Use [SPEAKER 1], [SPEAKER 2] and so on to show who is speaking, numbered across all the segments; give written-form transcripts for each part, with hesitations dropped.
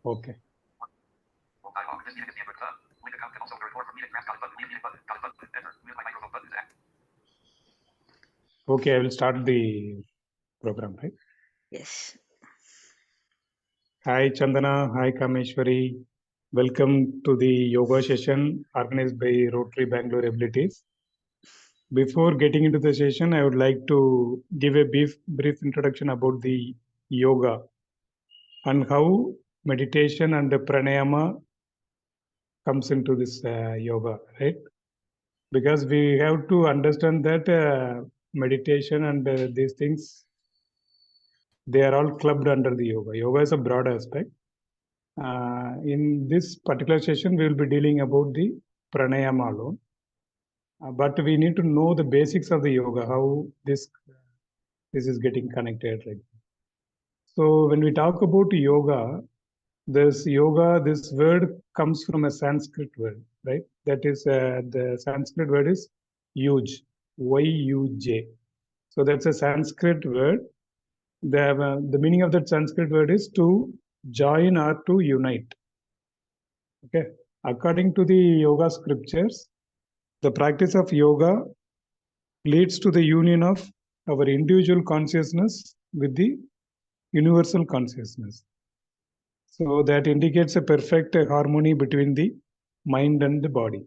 [SPEAKER 1] Okay. Okay, I will start the program, right?
[SPEAKER 2] Yes.
[SPEAKER 1] Hi Chandana, hi Kameshwari. Welcome to the yoga session organized by Rotary Bangalore Abilities. Before getting into the session, I would like to give a brief introduction about the yoga and how meditation and the pranayama comes into this yoga, right? Because we have to understand that meditation and these things, they are all clubbed under the yoga. Yoga is a broad aspect. In this particular session, we will be dealing about the pranayama alone. But we need to know the basics of the yoga, how this is getting connected. Right? So when we talk about yoga, this word comes from a Sanskrit word, right? That is, the Sanskrit word is yuj, Y-U-J. So that's a Sanskrit word. The meaning of that Sanskrit word is to join or to unite. Okay. According to the yoga scriptures, the practice of yoga leads to the union of our individual consciousness with the universal consciousness. So that indicates a perfect harmony between the mind and the body.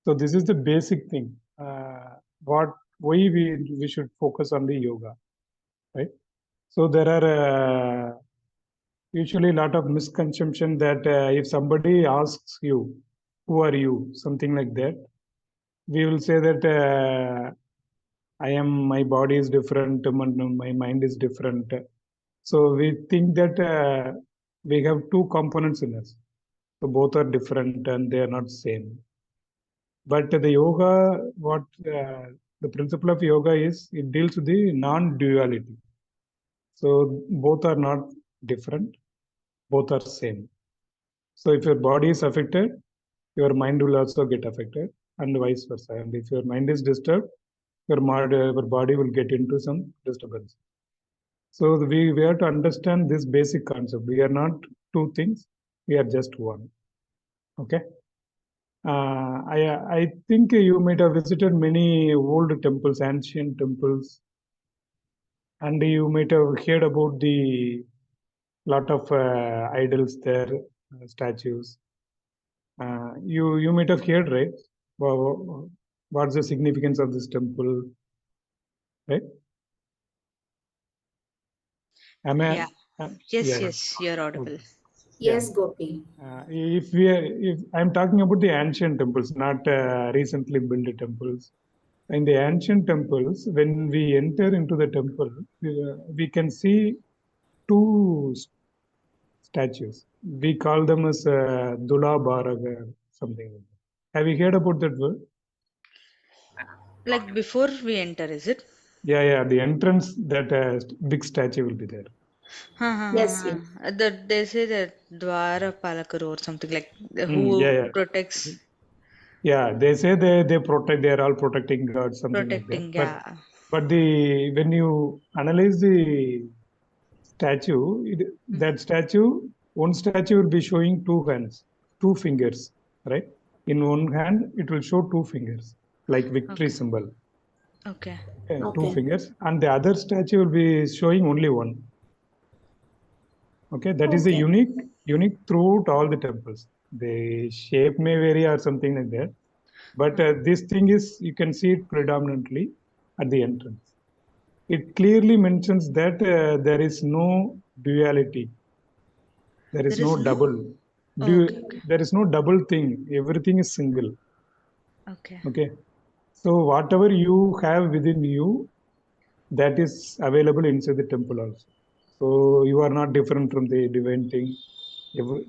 [SPEAKER 1] So this is the basic thing. Why we should focus on the yoga, right? So there are usually a lot of misconception that if somebody asks you, "Who are you?" something like that, we will say that my body is different, my mind is different. So we think that we have two components in us. So both are different and they are not same. But the yoga, the principle of yoga is it deals with the non-duality. So both are not different, both are same. So if your body is affected, your mind will also get affected, and vice versa. And if your mind is disturbed, your body will get into some disturbance. So we have to understand this basic concept. We are not two things, we are just one. Okay. I think you might have visited many old temples, ancient temples, and you might have heard about the lot of idols there, statues. You might have heard, right? What's the significance of this temple, right? Am I?
[SPEAKER 2] Yeah.
[SPEAKER 1] Yeah,
[SPEAKER 2] Yes,
[SPEAKER 1] yeah.
[SPEAKER 2] yes, you're
[SPEAKER 1] Okay.
[SPEAKER 2] audible.
[SPEAKER 1] Yeah.
[SPEAKER 3] Yes, Gopi.
[SPEAKER 1] If I'm talking about the ancient temples, not recently built temples. In the ancient temples, when we enter into the temple, we can see two statues. We call them as Dula Baraga, something like that. Have you heard about that word?
[SPEAKER 2] Like before we enter, is it?
[SPEAKER 1] Yeah, yeah. The entrance, that big statue will be there.
[SPEAKER 3] Yes, yes.
[SPEAKER 2] That they say that Dwara Palakar or something like
[SPEAKER 1] Yeah,
[SPEAKER 2] who
[SPEAKER 1] yeah.
[SPEAKER 2] protects,
[SPEAKER 1] Yeah, they say they protect. They are all protecting God, something like that.
[SPEAKER 2] protecting.
[SPEAKER 1] But
[SPEAKER 2] Yeah.
[SPEAKER 1] but the when you analyze the statue, that statue, one statue will be showing two hands, two fingers, right? In one hand, it will show two fingers, like victory
[SPEAKER 2] Okay.
[SPEAKER 1] symbol,
[SPEAKER 2] Okay.
[SPEAKER 1] two
[SPEAKER 3] Okay.
[SPEAKER 1] fingers, and the other statue will be showing only one. Okay, that is a
[SPEAKER 3] Okay.
[SPEAKER 1] unique throughout all the temples. The shape may vary or something like that, but this thing is you can see it predominantly at the entrance. It clearly mentions that there is no duality. There is
[SPEAKER 2] There
[SPEAKER 1] no
[SPEAKER 2] is no.
[SPEAKER 1] double.
[SPEAKER 2] Okay. Okay.
[SPEAKER 1] There is no double thing. Everything is single.
[SPEAKER 2] Okay.
[SPEAKER 1] Okay. So whatever you have within you, that is available inside the temple also. So you are not different from the divine thing.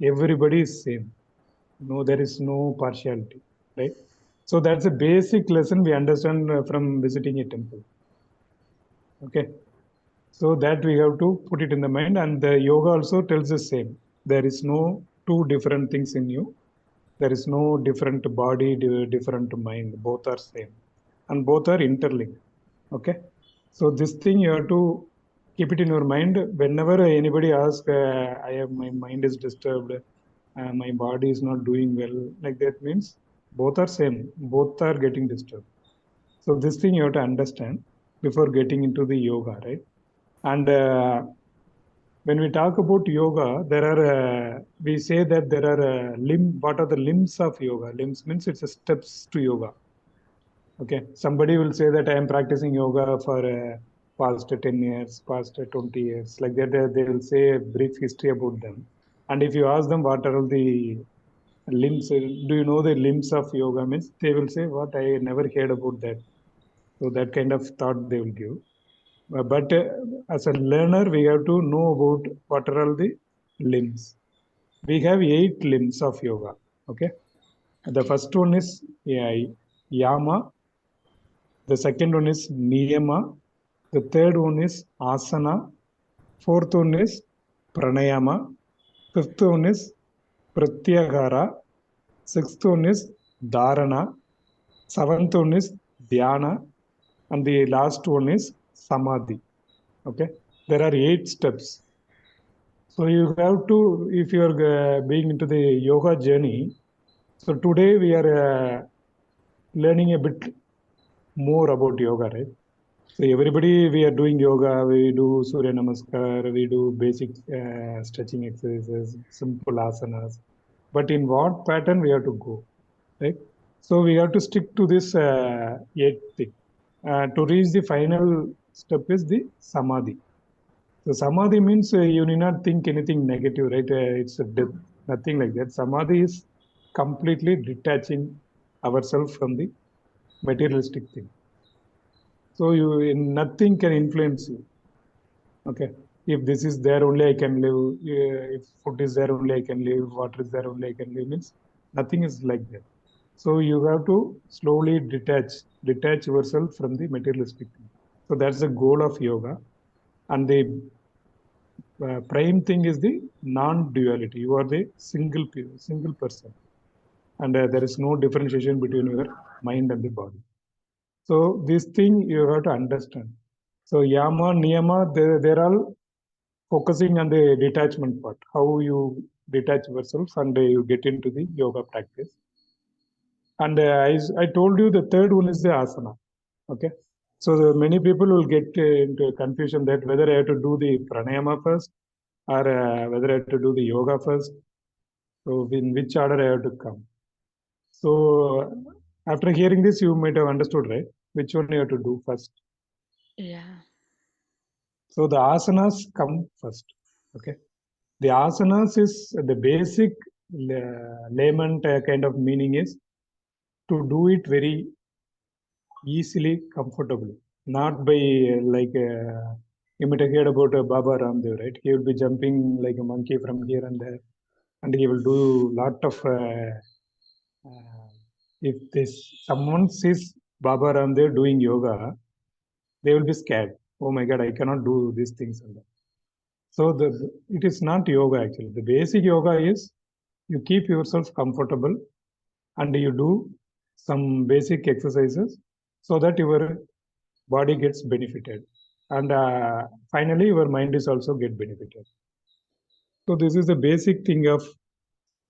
[SPEAKER 1] Everybody is same. No, there is no partiality, right? So that's a basic lesson we understand from visiting a temple. Okay. So that we have to put it in the mind, and the yoga also tells the same. There is no two different things in you. There is no different body, different mind. Both are same, and both are interlinked. Okay, so this thing you have to keep it in your mind. Whenever anybody asks, my mind is disturbed, my body is not doing well, like that means both are same, both are getting disturbed. So this thing you have to understand before getting into the yoga, right? And when we talk about yoga, there are we say that there are what are the limbs of yoga? Limbs means it's a steps to yoga. Okay, somebody will say that I am practicing yoga for past 10 years, past 20 years, like that. They will say a brief history about them. And if you ask them what are all the limbs, do you know the limbs of yoga? Means they will say, what, I never heard about that. So that kind of thought they will give. But as a learner, we have to know about what are all the limbs. We have 8 limbs of yoga. Okay. The first one is yama. The second one is niyama. The third one is asana. Fourth one is pranayama. Fifth one is pratyahara. Sixth one is dharana. Seventh one is dhyana. And the last one is samadhi. Okay. There are 8 steps. So you have to, if you are being into the yoga journey, so today we are learning a bit more about yoga, right? So everybody, we are doing yoga, we do Surya Namaskar, we do basic stretching exercises, simple asanas. But in what pattern we have to go, right? So we have to stick to this 8th thing. To reach the final step is the samadhi. So samadhi means you need not think anything negative, right? It's a death, nothing like that. Samadhi is completely detaching ourselves from the materialistic thing. So nothing can influence you. Okay. If this is there only I can live. If food is there only I can live. Water is there only I can live. Means nothing is like that. So you have to slowly detach yourself from the materialistic thing. So that's the goal of yoga. And the prime thing is the non-duality. You are the single person, and there is no differentiation between your mind and the body. So this thing you have to understand. So yama, niyama, they're all focusing on the detachment part. How you detach yourself and you get into the yoga practice. And I told you the third one is the asana. Okay. So many people will get into confusion that whether I have to do the pranayama first or whether I have to do the yoga first. So in which order I have to come. So after hearing this, you might have understood, right? Which one you have to do first.
[SPEAKER 2] Yeah.
[SPEAKER 1] So the asanas come first. Okay. The asanas is the basic layman kind of meaning is to do it very easily, comfortably, not by you might have heard about Baba Ramdev, right? He will be jumping like a monkey from here and there, and he will do lot of. If someone sees Baba Ramdev doing yoga, they will be scared. Oh my God, I cannot do these things and that. So it is not yoga actually. The basic yoga is you keep yourself comfortable and you do some basic exercises so that your body gets benefited, and finally your mind is also get benefited. So this is the basic thing of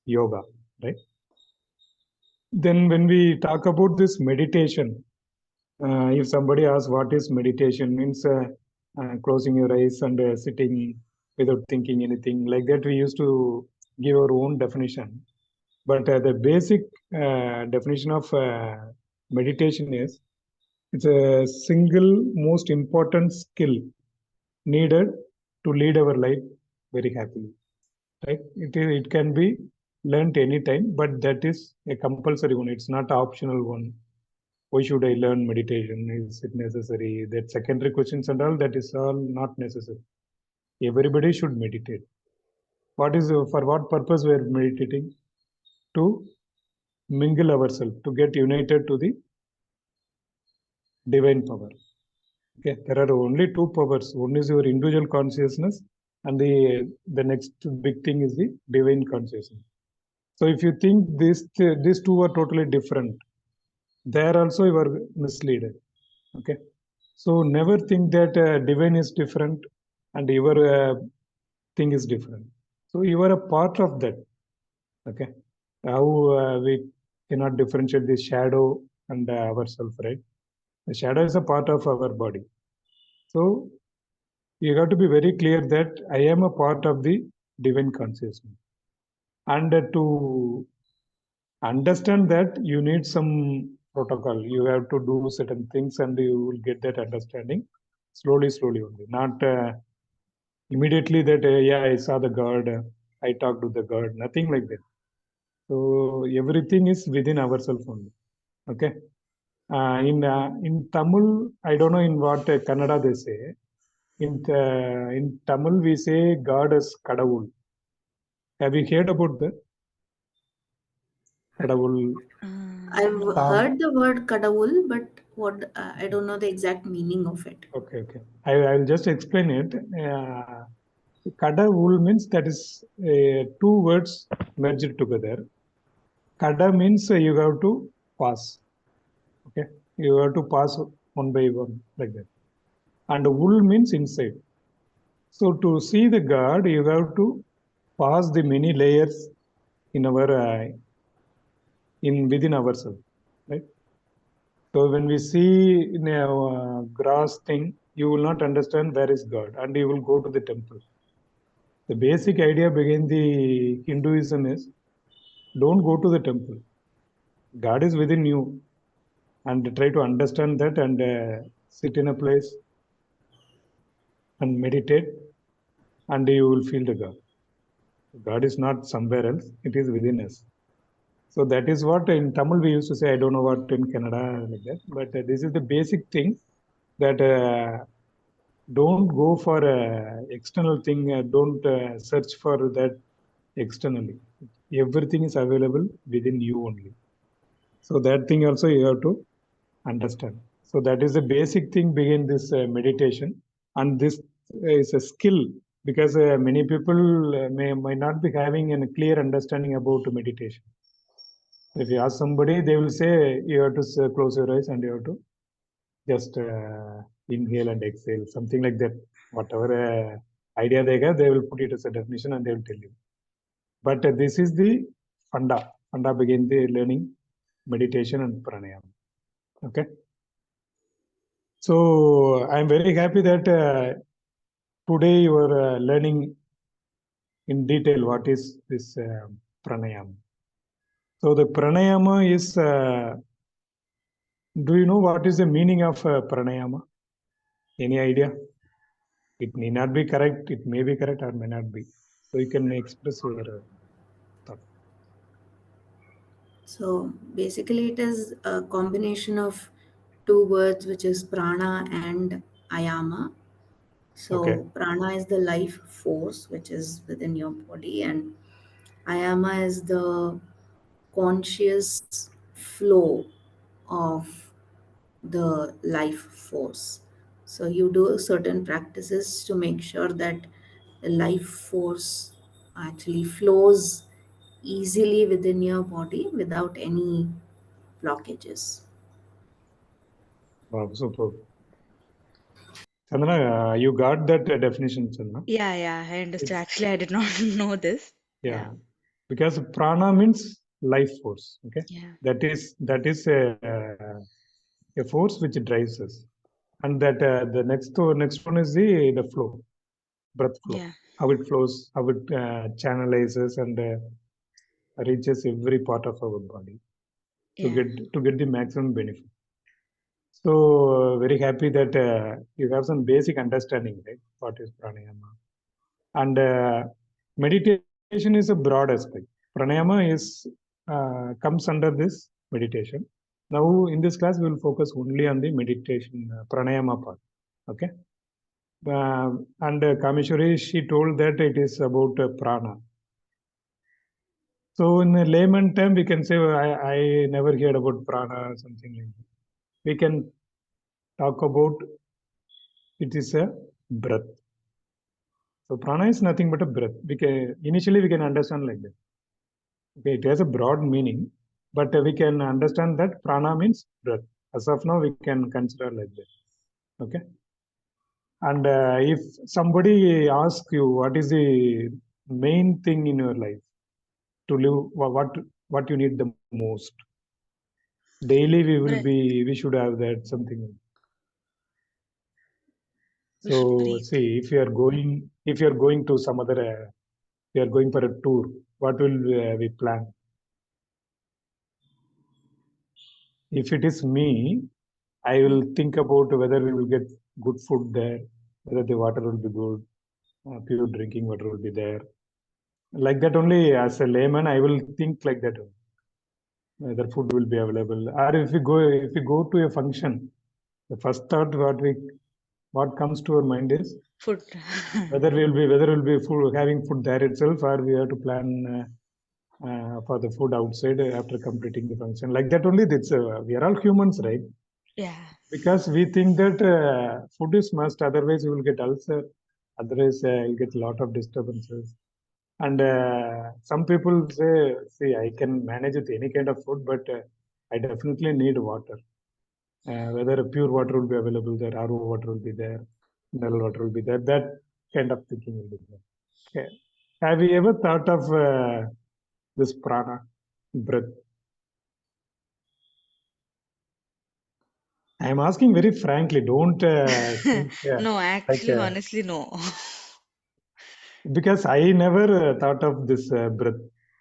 [SPEAKER 1] yoga, right? Then when we talk about this meditation, if somebody asks what is meditation, means closing your eyes and sitting without thinking anything, like that we used to give our own definition. But the basic definition of meditation is it's a single most important skill needed to lead our life very happily. Right? It can be learned anytime, but that is a compulsory one. It's not an optional one. Why should I learn meditation? Is it necessary? That secondary questions and all, that is all not necessary. Everybody should meditate. What is for what purpose we are meditating? To mingle ourselves, to get united to the divine power. Okay, there are only two powers. One is your individual consciousness, and the next big thing is the divine consciousness. So if you think these two are totally different, there also you are misled. Okay, so never think that divine is different and your thing is different. So you are a part of that. Okay, how we cannot differentiate the shadow and ourself, right? The shadow is a part of our body. So you have to be very clear that I am a part of the divine consciousness. And to understand that, you need some protocol. You have to do certain things and you will get that understanding slowly only. Not immediately that, yeah, I saw the God, I talked to the God, nothing like that. So everything is within ourselves only. Okay. In Tamil, I don't know in what Kannada they say. In Tamil, we say God as Kadavul. Have you heard about that? Kadavul.
[SPEAKER 3] I've
[SPEAKER 1] Sam.
[SPEAKER 3] heard the word kadavul, but I don't know the exact meaning of it.
[SPEAKER 1] Okay. I'll just explain it. Kadavul means that is two words merged together. Kada means you have to pass. Okay. You have to pass one by one like that. And wool means inside. So to see the God, you have to pass the many layers in our in within ourselves, right? So when we see in a grass thing, you will not understand where is God, and you will go to the temple. The basic idea behind the Hinduism is don't go to the temple. God is within you, and try to understand that and sit in a place and meditate, and you will feel the God. God is not somewhere else; it is within us. So that is what in Tamil we used to say. I don't know what in Canada like that, but this is the basic thing that don't go for external thing. Don't search for that externally. Everything is available within you only. So that thing also you have to understand. So that is the basic thing behind this meditation, and this is a skill because many people might not be having a clear understanding about meditation. If you ask somebody, they will say you have to close your eyes and you have to just inhale and exhale, something like that. Whatever idea they get, they will put it as a definition and they will tell you. But this is the funda. Funda begin the learning meditation and pranayama. Okay. So I'm very happy that today you are learning in detail what is this pranayama. So the pranayama is. Do you know what is the meaning of pranayama? Any idea? It may not be correct, it may be correct or may not be. So you can express your thought.
[SPEAKER 3] So basically, it is a combination of two words, which is prana and ayama.
[SPEAKER 1] Okay.
[SPEAKER 3] So prana is the life force which is within your body, and ayama is the conscious flow of the life force. So you do certain practices to make sure that the life force actually flows easily within your body without any blockages.
[SPEAKER 1] Wow, super. Chandana, you got that definition, Chandana?
[SPEAKER 2] Yeah, I understood.
[SPEAKER 1] It's,
[SPEAKER 2] Actually, I did not know this.
[SPEAKER 1] yeah,
[SPEAKER 2] Yeah,
[SPEAKER 1] because prana means life force. Okay,
[SPEAKER 2] yeah,
[SPEAKER 1] that is a force which drives us, and that the next one is the flow, breath flow,
[SPEAKER 2] yeah,
[SPEAKER 1] how it flows, how it channelizes and reaches every part of our body
[SPEAKER 2] yeah,
[SPEAKER 1] to get the maximum benefit. So very happy that you have some basic understanding, right? What is pranayama? And meditation is a broad aspect. Pranayama is comes under this meditation. Now in this class we will focus only on the meditation pranayama part. Okay. And Kameshwari, she told that it is about prana. So in a layman term, we can say I never heard about prana, something like that. We can talk about it is a breath. So prana is nothing but a breath. Initially we can understand like that. Okay, it has a broad meaning, but we can understand that prana means breath. As of now, we can consider like that. Okay, And if somebody asks you what is the main thing in your life to live, what you need the most, daily
[SPEAKER 2] Breath.
[SPEAKER 1] we should have that something.
[SPEAKER 2] We should
[SPEAKER 1] So
[SPEAKER 2] breathe.
[SPEAKER 1] see, if you are going to some other, we are going for a tour, what will we plan? If it is me, I will think about whether we will get good food there, whether the water will be good, pure drinking water will be there. Like that only, as a layman, I will think like that. Whether food will be available, or if we go to a function, the first thought what comes to our mind is
[SPEAKER 2] Food.
[SPEAKER 1] whether we'll be having food there itself, or we have to plan for the food outside after completing the function. Like that only. We are all humans, right?
[SPEAKER 2] Yeah.
[SPEAKER 1] Because we think that food is must, otherwise you will get ulcer, otherwise you get a lot of disturbances. And some people say, see, I can manage with any kind of food, but I definitely need water. Whether pure water will be available there, RO water will be there, mineral water will be there. That kind of thinking will be there. Okay. Have you ever thought of this prana, breath? I am asking very frankly. Don't think
[SPEAKER 2] No,
[SPEAKER 1] like
[SPEAKER 2] actually, honestly, no.
[SPEAKER 1] because I never thought of this breath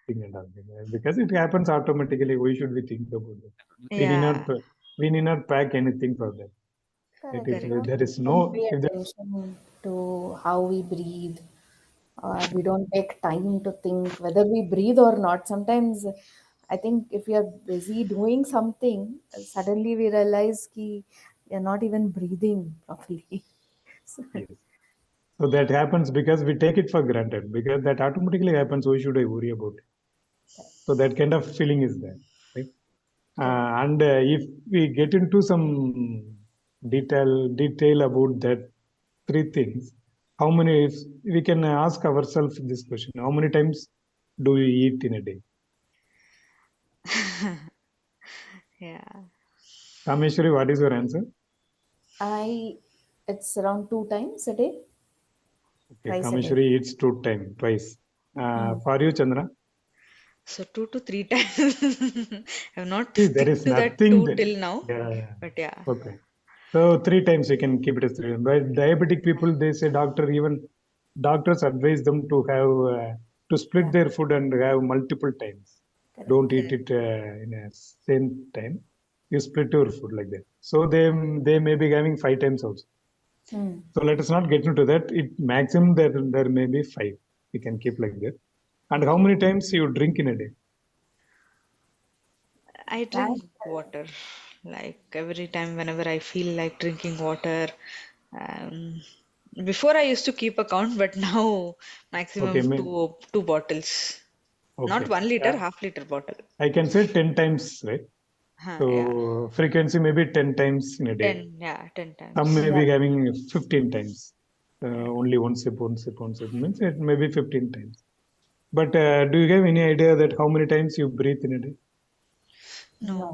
[SPEAKER 1] thing and all. Because it happens automatically. Why should we think about it? We need not
[SPEAKER 2] Yeah,
[SPEAKER 1] we need not pack anything for that. Right?
[SPEAKER 3] Correct.
[SPEAKER 1] If
[SPEAKER 3] We
[SPEAKER 2] correct.
[SPEAKER 3] don't
[SPEAKER 1] there is
[SPEAKER 3] even
[SPEAKER 1] no
[SPEAKER 3] pay
[SPEAKER 1] if there,
[SPEAKER 3] attention to how we breathe, or we don't take time to think whether we breathe or not. Sometimes I think if we are busy doing something, suddenly we realize we are not even breathing properly. So,
[SPEAKER 1] yes. So that happens because we take it for granted. Because that automatically happens. Why should I worry about it? So that kind of feeling is there, right?
[SPEAKER 3] correct.
[SPEAKER 1] And if we get into some detail about that three things, how many? If we can ask ourselves this question: how many times do we eat in a day?
[SPEAKER 2] Yeah.
[SPEAKER 1] Kameshwari, what is your answer?
[SPEAKER 3] I it's around 2 times a day,
[SPEAKER 1] Okay,
[SPEAKER 3] twice a day.
[SPEAKER 1] Kameshwari eats twice.
[SPEAKER 3] Hmm.
[SPEAKER 1] For you, Chandra,
[SPEAKER 2] So 2 to 3 times. I've not
[SPEAKER 1] see, there
[SPEAKER 2] stick
[SPEAKER 1] is
[SPEAKER 2] to that
[SPEAKER 1] nothing.
[SPEAKER 2] two till now,
[SPEAKER 1] Yeah, yeah.
[SPEAKER 2] but yeah.
[SPEAKER 1] Okay. So three times we can keep it as three. But diabetic people, they say even doctors advise them to have to split
[SPEAKER 3] Yeah,
[SPEAKER 1] their food and have multiple times.
[SPEAKER 3] correct.
[SPEAKER 1] Don't eat
[SPEAKER 2] Correct.
[SPEAKER 1] it in a same time. You split your food like that. So they may be having five times also.
[SPEAKER 3] Hmm.
[SPEAKER 1] So let us not get into that. It maximum there may be five. We can keep like that. And how
[SPEAKER 3] Okay.
[SPEAKER 1] many times you drink in a day?
[SPEAKER 2] I
[SPEAKER 3] That
[SPEAKER 2] drink water like every time whenever I feel like drinking water. Um, Before I used to keep a count, but now
[SPEAKER 1] Okay,
[SPEAKER 2] maximum two bottles. Not
[SPEAKER 1] okay.
[SPEAKER 2] 1 liter, half-liter bottle.
[SPEAKER 1] I can say 10 times, right?
[SPEAKER 2] Huh, yeah.
[SPEAKER 1] So frequency maybe 10 times in a day.
[SPEAKER 2] 10
[SPEAKER 1] Some
[SPEAKER 2] times.
[SPEAKER 1] may
[SPEAKER 3] yeah.
[SPEAKER 1] be having 15 times.
[SPEAKER 2] Yeah.
[SPEAKER 1] Only one sip, one sip, one sip means it may be 15 times. But do you have any idea that how many times you breathe in a day?
[SPEAKER 2] No.
[SPEAKER 3] No.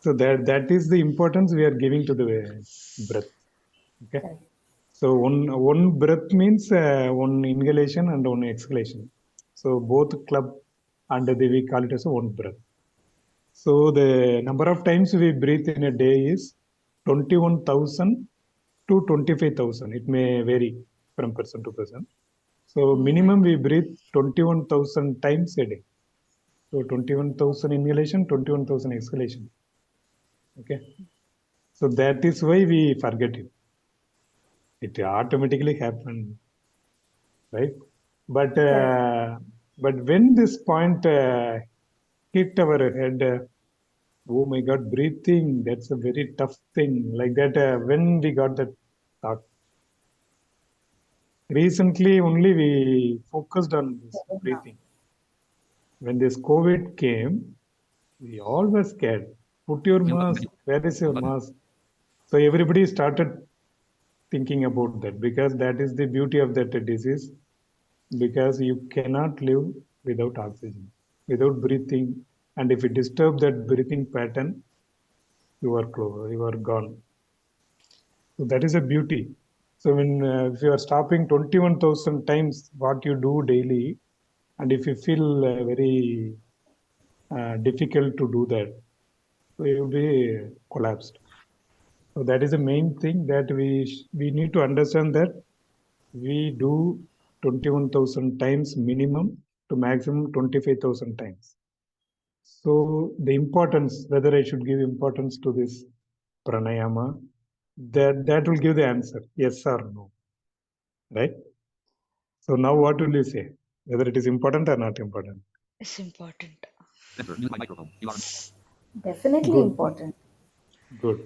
[SPEAKER 1] So that is the importance we are giving to the breath. Okay.
[SPEAKER 3] Correct.
[SPEAKER 1] So one breath means one inhalation and one exhalation. So both club under the we call it as a one breath. So the number of times we breathe in a day is 21,000 to 25,000. It may vary from person to person. So
[SPEAKER 2] Oh my
[SPEAKER 1] minimum
[SPEAKER 2] God.
[SPEAKER 1] we breathe 21,000 times a day. So 21,000 inhalation, 21,000 exhalation. Okay. So that is why we forget it. It automatically happens, right? But
[SPEAKER 3] Correct.
[SPEAKER 1] uh, but when this point hit our head, oh my God, breathing, that's a very tough thing. Like that, when we got that thought, recently only we focused on this
[SPEAKER 3] Yeah.
[SPEAKER 1] breathing. When this COVID came, we all were scared. Put your mask. Where is your mask? So everybody started thinking about that because that is the beauty of that disease. Because you cannot live without oxygen, without breathing, and if you disturb that breathing pattern, you are gone. So that is a beauty. So when if you are stopping 21,000 times what you do daily, and if you feel very difficult to do that, so you will be collapsed. So that is the main thing that we need to understand that we do 21,000 times minimum to maximum 25,000 times. So the importance, whether I should give importance to this pranayama, that will give the answer, yes or no, right? So now what will you say? Whether it is important or not important?
[SPEAKER 2] It's important.
[SPEAKER 3] Definitely
[SPEAKER 1] Good,
[SPEAKER 3] important.
[SPEAKER 1] good.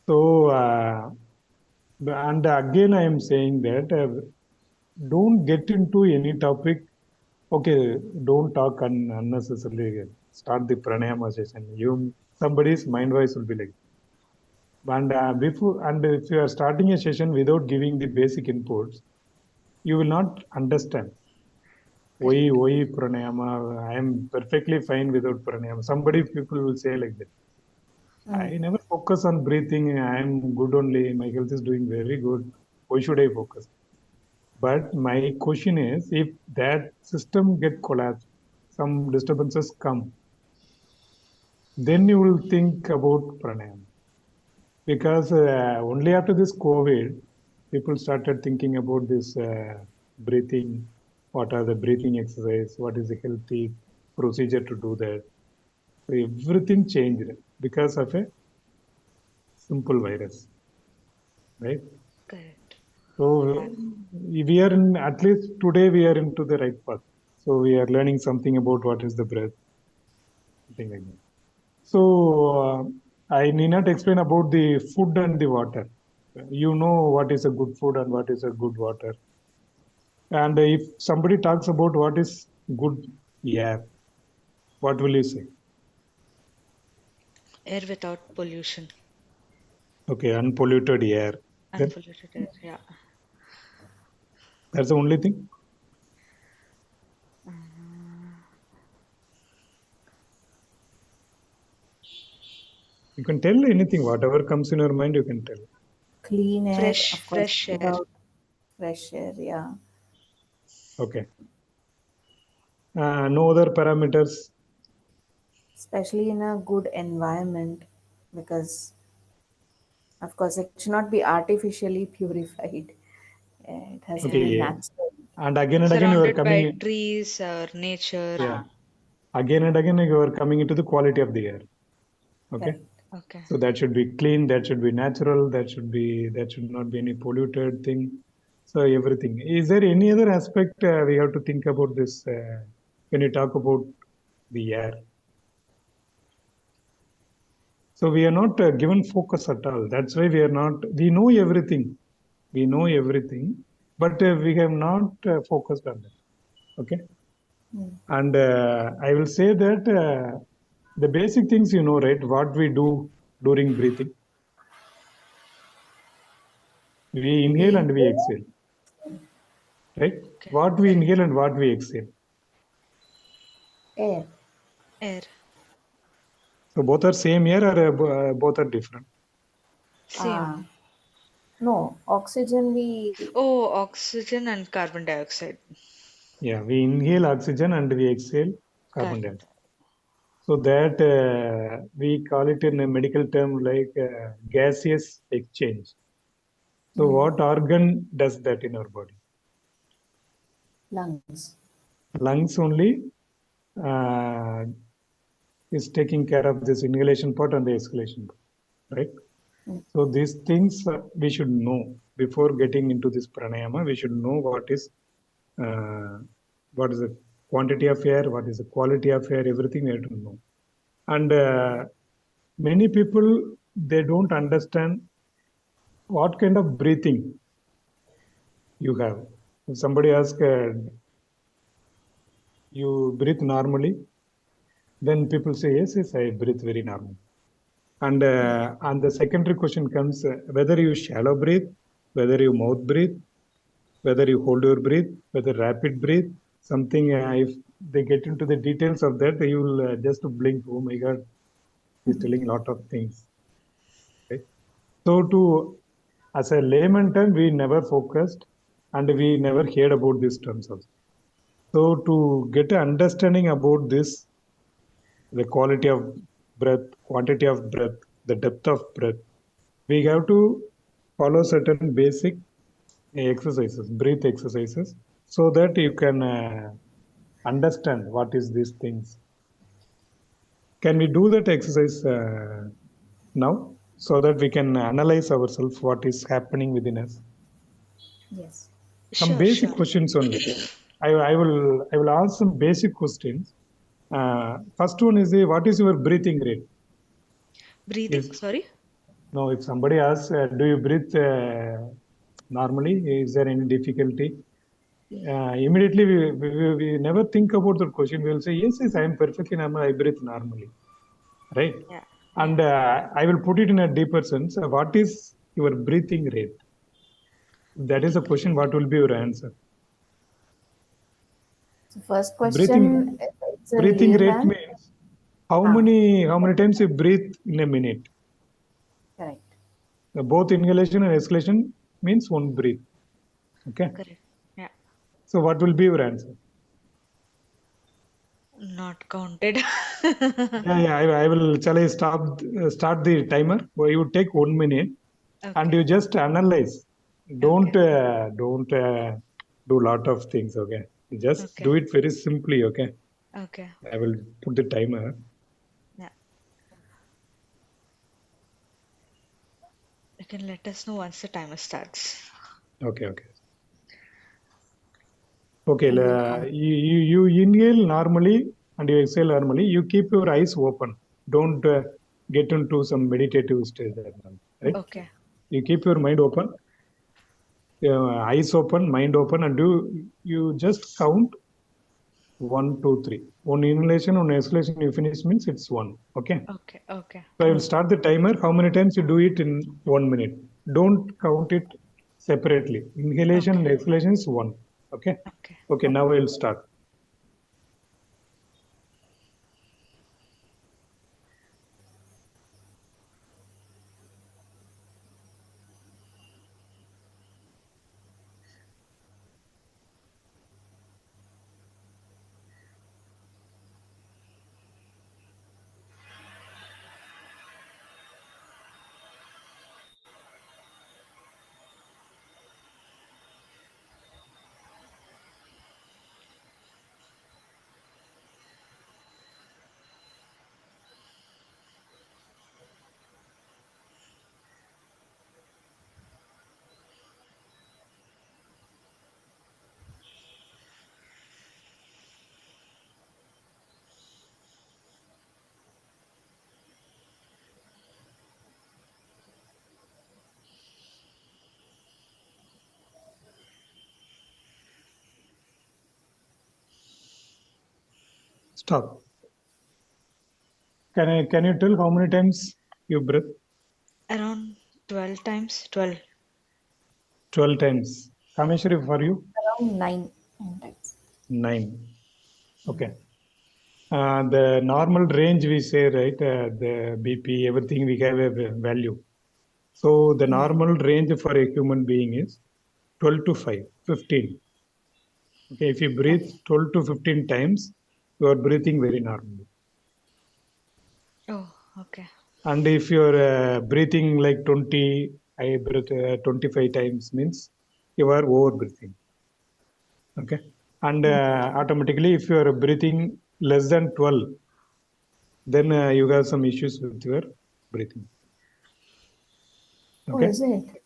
[SPEAKER 1] So and again I am saying that don't get into any topic. Okay, don't talk unnecessarily. Start the pranayama session. Somebody's mind voice will be like. And if you are starting a session without giving the basic inputs, you will not understand.
[SPEAKER 2] Correct.
[SPEAKER 1] Why pranayama? I am perfectly fine without pranayama. People will say like that. I never focus on breathing. I am good only. My health is doing very good. Why should I focus? But my question is, if that system get collapsed, some disturbances come, then you will think about pranayama. Because only after this COVID, people started thinking about this breathing. What are the breathing exercise? What is the healthy procedure to do that? So everything changed because of a simple virus, right?
[SPEAKER 2] Correct.
[SPEAKER 1] So we are in, at least today we are into the right path. So we are learning something about what is the breath, something like that. So I need not explain about the food and the water. You know what is a good food and what is a good water. And if somebody talks about what is good air, what will you say?
[SPEAKER 2] Air without pollution.
[SPEAKER 1] Okay, unpolluted air. Then
[SPEAKER 2] Unpolluted air. Yeah.
[SPEAKER 1] that's the only thing. You can tell anything, whatever comes in your mind, you can tell.
[SPEAKER 3] Clean air, of course,
[SPEAKER 2] Fresh air.
[SPEAKER 3] without fresh air, yeah.
[SPEAKER 1] Okay. No other parameters.
[SPEAKER 3] Especially in a good environment, because, of course, it should not be artificially purified. It has to be
[SPEAKER 1] Okay.
[SPEAKER 2] Yeah.
[SPEAKER 3] natural.
[SPEAKER 1] And again, you are
[SPEAKER 2] Surrounded by
[SPEAKER 1] coming.
[SPEAKER 2] trees or nature.
[SPEAKER 1] Yeah. Again and again, you are coming into the quality of the air. Okay.
[SPEAKER 3] Correct.
[SPEAKER 2] Okay.
[SPEAKER 1] So that should be clean. That should be natural. That should not be any polluted thing. So everything. Is there any other aspect we have to think about this when you talk about the air? So we are not given focus at all. That's why we are not. We know everything. We know everything, but we have not focused on that. Okay. And I will say that the basic things you know, right? What we do during breathing, we inhale
[SPEAKER 3] We
[SPEAKER 1] and we exhale, right?
[SPEAKER 2] Okay.
[SPEAKER 1] What we inhale and what we exhale.
[SPEAKER 3] air.
[SPEAKER 2] Air.
[SPEAKER 1] So both are same here or both are different.
[SPEAKER 2] Same.
[SPEAKER 3] Ah, no, oxygen we
[SPEAKER 2] Oh, oxygen and carbon dioxide.
[SPEAKER 1] Yeah, we inhale oxygen and we exhale carbon
[SPEAKER 2] Carbon.
[SPEAKER 1] dioxide. So that we call it in a medical term like gaseous exchange. So what organ does that in our body?
[SPEAKER 3] lungs.
[SPEAKER 1] Lungs only uh, is taking care of this inhalation part and the exhalation part, right? So these things we should know before getting into this pranayama. We should know uh, what is the quantity of air, what is the quality of air, everything we have to know. And many people they don't understand what kind of breathing you have. If somebody asks, you breathe normally, then people say, yes, yes, I breathe very normal. And the secondary question comes whether you shallow breathe, whether you mouth breathe, whether you hold your breath, whether rapid breathe, something. If they get into the details of that, you will just blink. Oh my God, he's telling a lot of things. Right? So to as a layman term, we never focused and we never heard about these terms also. So to get an understanding about this, the quality of breath, quantity of breath, the depth of breath, we have to follow certain basic exercises, breath exercises, so that you can understand what is these things. Can we do that exercise now, so that we can analyze ourselves, what is happening within us?
[SPEAKER 3] Yes.
[SPEAKER 1] Some
[SPEAKER 2] Sure,
[SPEAKER 1] basic
[SPEAKER 2] sure.
[SPEAKER 1] questions only. I will ask some basic questions. First one is what is your breathing rate?
[SPEAKER 2] Breathing,
[SPEAKER 1] Is
[SPEAKER 2] sorry.
[SPEAKER 1] No, if somebody asks, do you breathe normally? Is there any difficulty? Immediately we never think about that question. We will say, yes, yes, I am perfectly normal. I breathe normally, right?
[SPEAKER 2] Yeah,
[SPEAKER 1] And
[SPEAKER 2] yeah.
[SPEAKER 1] I will put it in a deeper sense. What is your breathing rate? That is a
[SPEAKER 2] Breathing
[SPEAKER 1] question.
[SPEAKER 2] rate.
[SPEAKER 1] What will be your answer?
[SPEAKER 3] So first
[SPEAKER 1] Breathing
[SPEAKER 3] question, it's a
[SPEAKER 1] breathing rate
[SPEAKER 3] layman.
[SPEAKER 1] means how
[SPEAKER 3] Ah,
[SPEAKER 1] many times you breathe in a minute.
[SPEAKER 3] correct.
[SPEAKER 1] Both inhalation and exhalation means one breath. Okay.
[SPEAKER 2] Correct. Yeah.
[SPEAKER 1] So what will be your answer?
[SPEAKER 2] Not counted.
[SPEAKER 1] Yeah. I will. Shall I start the timer? Well, you take 1 minute and
[SPEAKER 2] Okay.
[SPEAKER 1] you just analyze.
[SPEAKER 2] Okay.
[SPEAKER 1] Don't do lot of things. Okay. Just
[SPEAKER 2] Okay.
[SPEAKER 1] do it very simply. Okay.
[SPEAKER 2] Okay.
[SPEAKER 1] I will put the timer.
[SPEAKER 2] Yeah. You can let us know once the timer starts.
[SPEAKER 1] Okay. Okay. Okay.
[SPEAKER 3] And we'll count.
[SPEAKER 1] You inhale normally and you exhale normally. You keep your eyes open. Don't get into some meditative state. Right.
[SPEAKER 2] Okay.
[SPEAKER 1] You keep your mind open, eyes open, mind open, and you just count 1, 2, 3. On inhalation, on exhalation, you finish means it's one. Okay.
[SPEAKER 2] Okay. Okay.
[SPEAKER 1] So I will
[SPEAKER 3] Okay.
[SPEAKER 1] start the timer. How many times you do it in 1 minute? Don't count it separately. Inhalation
[SPEAKER 2] Okay.
[SPEAKER 1] and exhalation is one. Okay.
[SPEAKER 2] Okay.
[SPEAKER 1] Okay. Now I will start. Stop. Can you tell how many times you breathe?
[SPEAKER 2] Around 12 times. 12.
[SPEAKER 1] 12 times. Kameshwari, for you?
[SPEAKER 3] Around nine times.
[SPEAKER 1] 9. Okay. The normal range we say, right? The BP, everything we have a value. So the
[SPEAKER 3] Mm.
[SPEAKER 1] normal range for a human being is 12 to 5, 15. Okay, if you breathe
[SPEAKER 3] Okay.
[SPEAKER 1] 12 to 15 times, you are breathing very normally.
[SPEAKER 2] Oh, okay.
[SPEAKER 1] And if you're breathing like 20, I breathe 25 times means you are over breathing. Okay. And
[SPEAKER 3] Okay.
[SPEAKER 1] automatically, if you are breathing less than 12, then you have some issues with your breathing.
[SPEAKER 3] Oh,
[SPEAKER 1] Okay.
[SPEAKER 3] is it?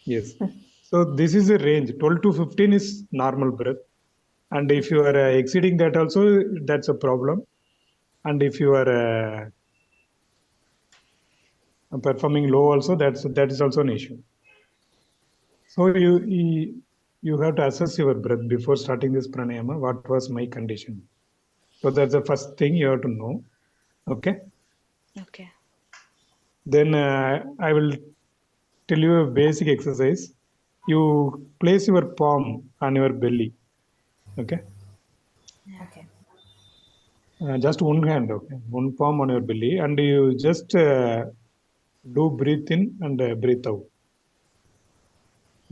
[SPEAKER 1] Yes. So this is a range. 12 to 15 is normal breath. And if you
[SPEAKER 3] Okay.
[SPEAKER 1] are exceeding that also, that's a problem. And if you are performing low also, that is also an issue. So you have to assess your breath before starting this pranayama. What was my condition? So that's the first thing you have to know. Okay.
[SPEAKER 2] Okay.
[SPEAKER 1] Then I will tell you a basic exercise. You place your palm on your belly. Okay.
[SPEAKER 2] Yeah.
[SPEAKER 3] Okay.
[SPEAKER 1] Just one hand. Okay. One palm on your belly, and you just do breathe in and breathe out.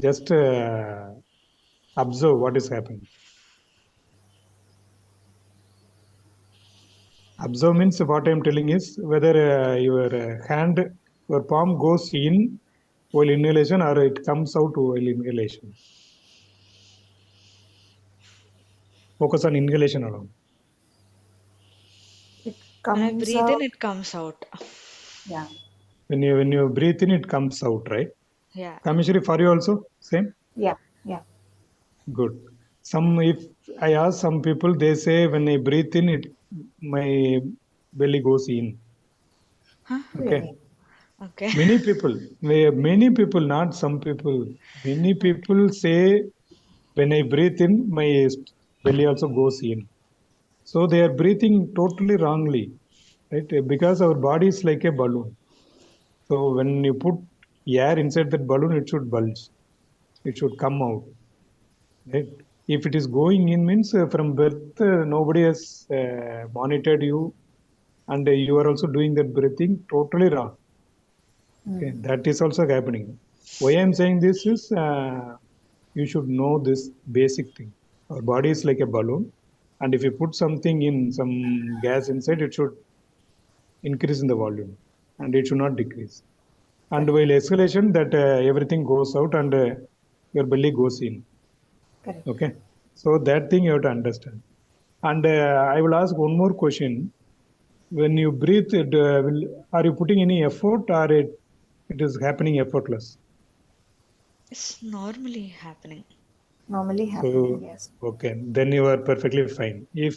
[SPEAKER 1] Just observe what is happening. Observe means what I am telling is whether your hand, your palm goes in while inhalation or it comes out while inhalation. Focus on inhalation alone.
[SPEAKER 3] It
[SPEAKER 2] When I
[SPEAKER 3] comes
[SPEAKER 2] breathe in,
[SPEAKER 3] out.
[SPEAKER 2] it comes out.
[SPEAKER 3] Yeah.
[SPEAKER 1] When you breathe in, it comes out, right?
[SPEAKER 2] Yeah.
[SPEAKER 1] Kameshwari, for you also same.
[SPEAKER 3] Yeah. Yeah.
[SPEAKER 1] Good. Some if I ask some people, they say when I breathe in, it my belly goes in.
[SPEAKER 2] Huh?
[SPEAKER 1] Okay.
[SPEAKER 3] Really.
[SPEAKER 2] Okay.
[SPEAKER 1] Many people, not some people. Many
[SPEAKER 2] Okay.
[SPEAKER 1] people say when I breathe in, my belly also goes in. So they are breathing totally wrongly, right? Because our body is like a balloon. So when you put air inside that balloon, it should bulge. It should come out, right? If it is going in, means from birth nobody has monitored you, and you are also doing that breathing totally wrong. Okay,
[SPEAKER 3] Mm.
[SPEAKER 1] that is also happening. Why I am saying this is you should know this basic thing. Our body is like a balloon, and if you put something in, some gas inside, it should increase in the volume, and it should not decrease. And
[SPEAKER 3] Correct.
[SPEAKER 1] while exhalation, that everything goes out and your belly goes in.
[SPEAKER 3] Correct.
[SPEAKER 1] Okay, so that thing you have to understand. And I will ask one more question. When you breathe, are you putting any effort, or it is happening effortless?
[SPEAKER 2] It's normally happening.
[SPEAKER 3] Normally happening.
[SPEAKER 1] So,
[SPEAKER 3] Yes.
[SPEAKER 1] okay, then you are perfectly fine. If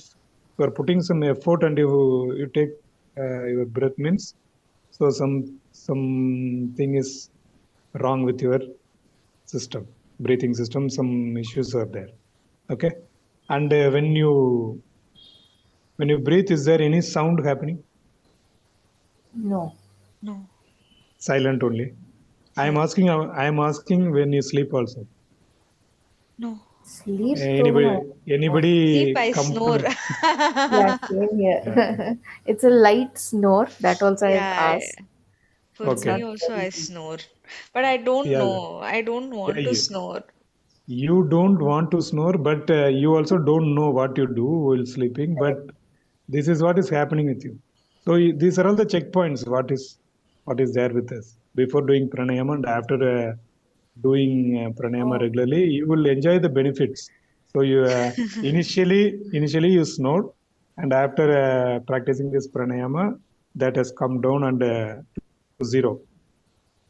[SPEAKER 1] you are putting some effort and you take your breath, means so something is wrong with your system, breathing system. Some issues are there. Okay, and when you breathe, is there any sound happening?
[SPEAKER 3] No.
[SPEAKER 2] No.
[SPEAKER 1] Silent only. I am
[SPEAKER 2] Yeah.
[SPEAKER 1] asking. I am asking when you sleep also.
[SPEAKER 2] No.
[SPEAKER 3] Sleep tone.
[SPEAKER 1] Anybody
[SPEAKER 3] No.
[SPEAKER 2] Sleep,
[SPEAKER 1] anybody
[SPEAKER 2] I
[SPEAKER 1] come
[SPEAKER 2] snore.
[SPEAKER 1] to
[SPEAKER 3] Yeah, same
[SPEAKER 1] yeah.
[SPEAKER 3] here. It's a light snore. That also I've
[SPEAKER 2] Yeah.
[SPEAKER 3] asked.
[SPEAKER 2] For
[SPEAKER 3] It's
[SPEAKER 2] me
[SPEAKER 3] not
[SPEAKER 1] Okay.
[SPEAKER 2] also,
[SPEAKER 3] very
[SPEAKER 2] I
[SPEAKER 3] deep.
[SPEAKER 2] snore. But I don't
[SPEAKER 1] Yeah.
[SPEAKER 2] know. I don't
[SPEAKER 1] Yeah.
[SPEAKER 2] want to snore.
[SPEAKER 1] You don't want to snore, but you also don't know what you do while sleeping. But
[SPEAKER 3] Correct.
[SPEAKER 1] this is what is happening with you. So these are all the checkpoints. What is there with us before doing pranayama and after doing pranayama
[SPEAKER 3] Oh,
[SPEAKER 1] regularly, you will enjoy the benefits. So you initially you snore, and after practicing this pranayama, that has come down and to zero.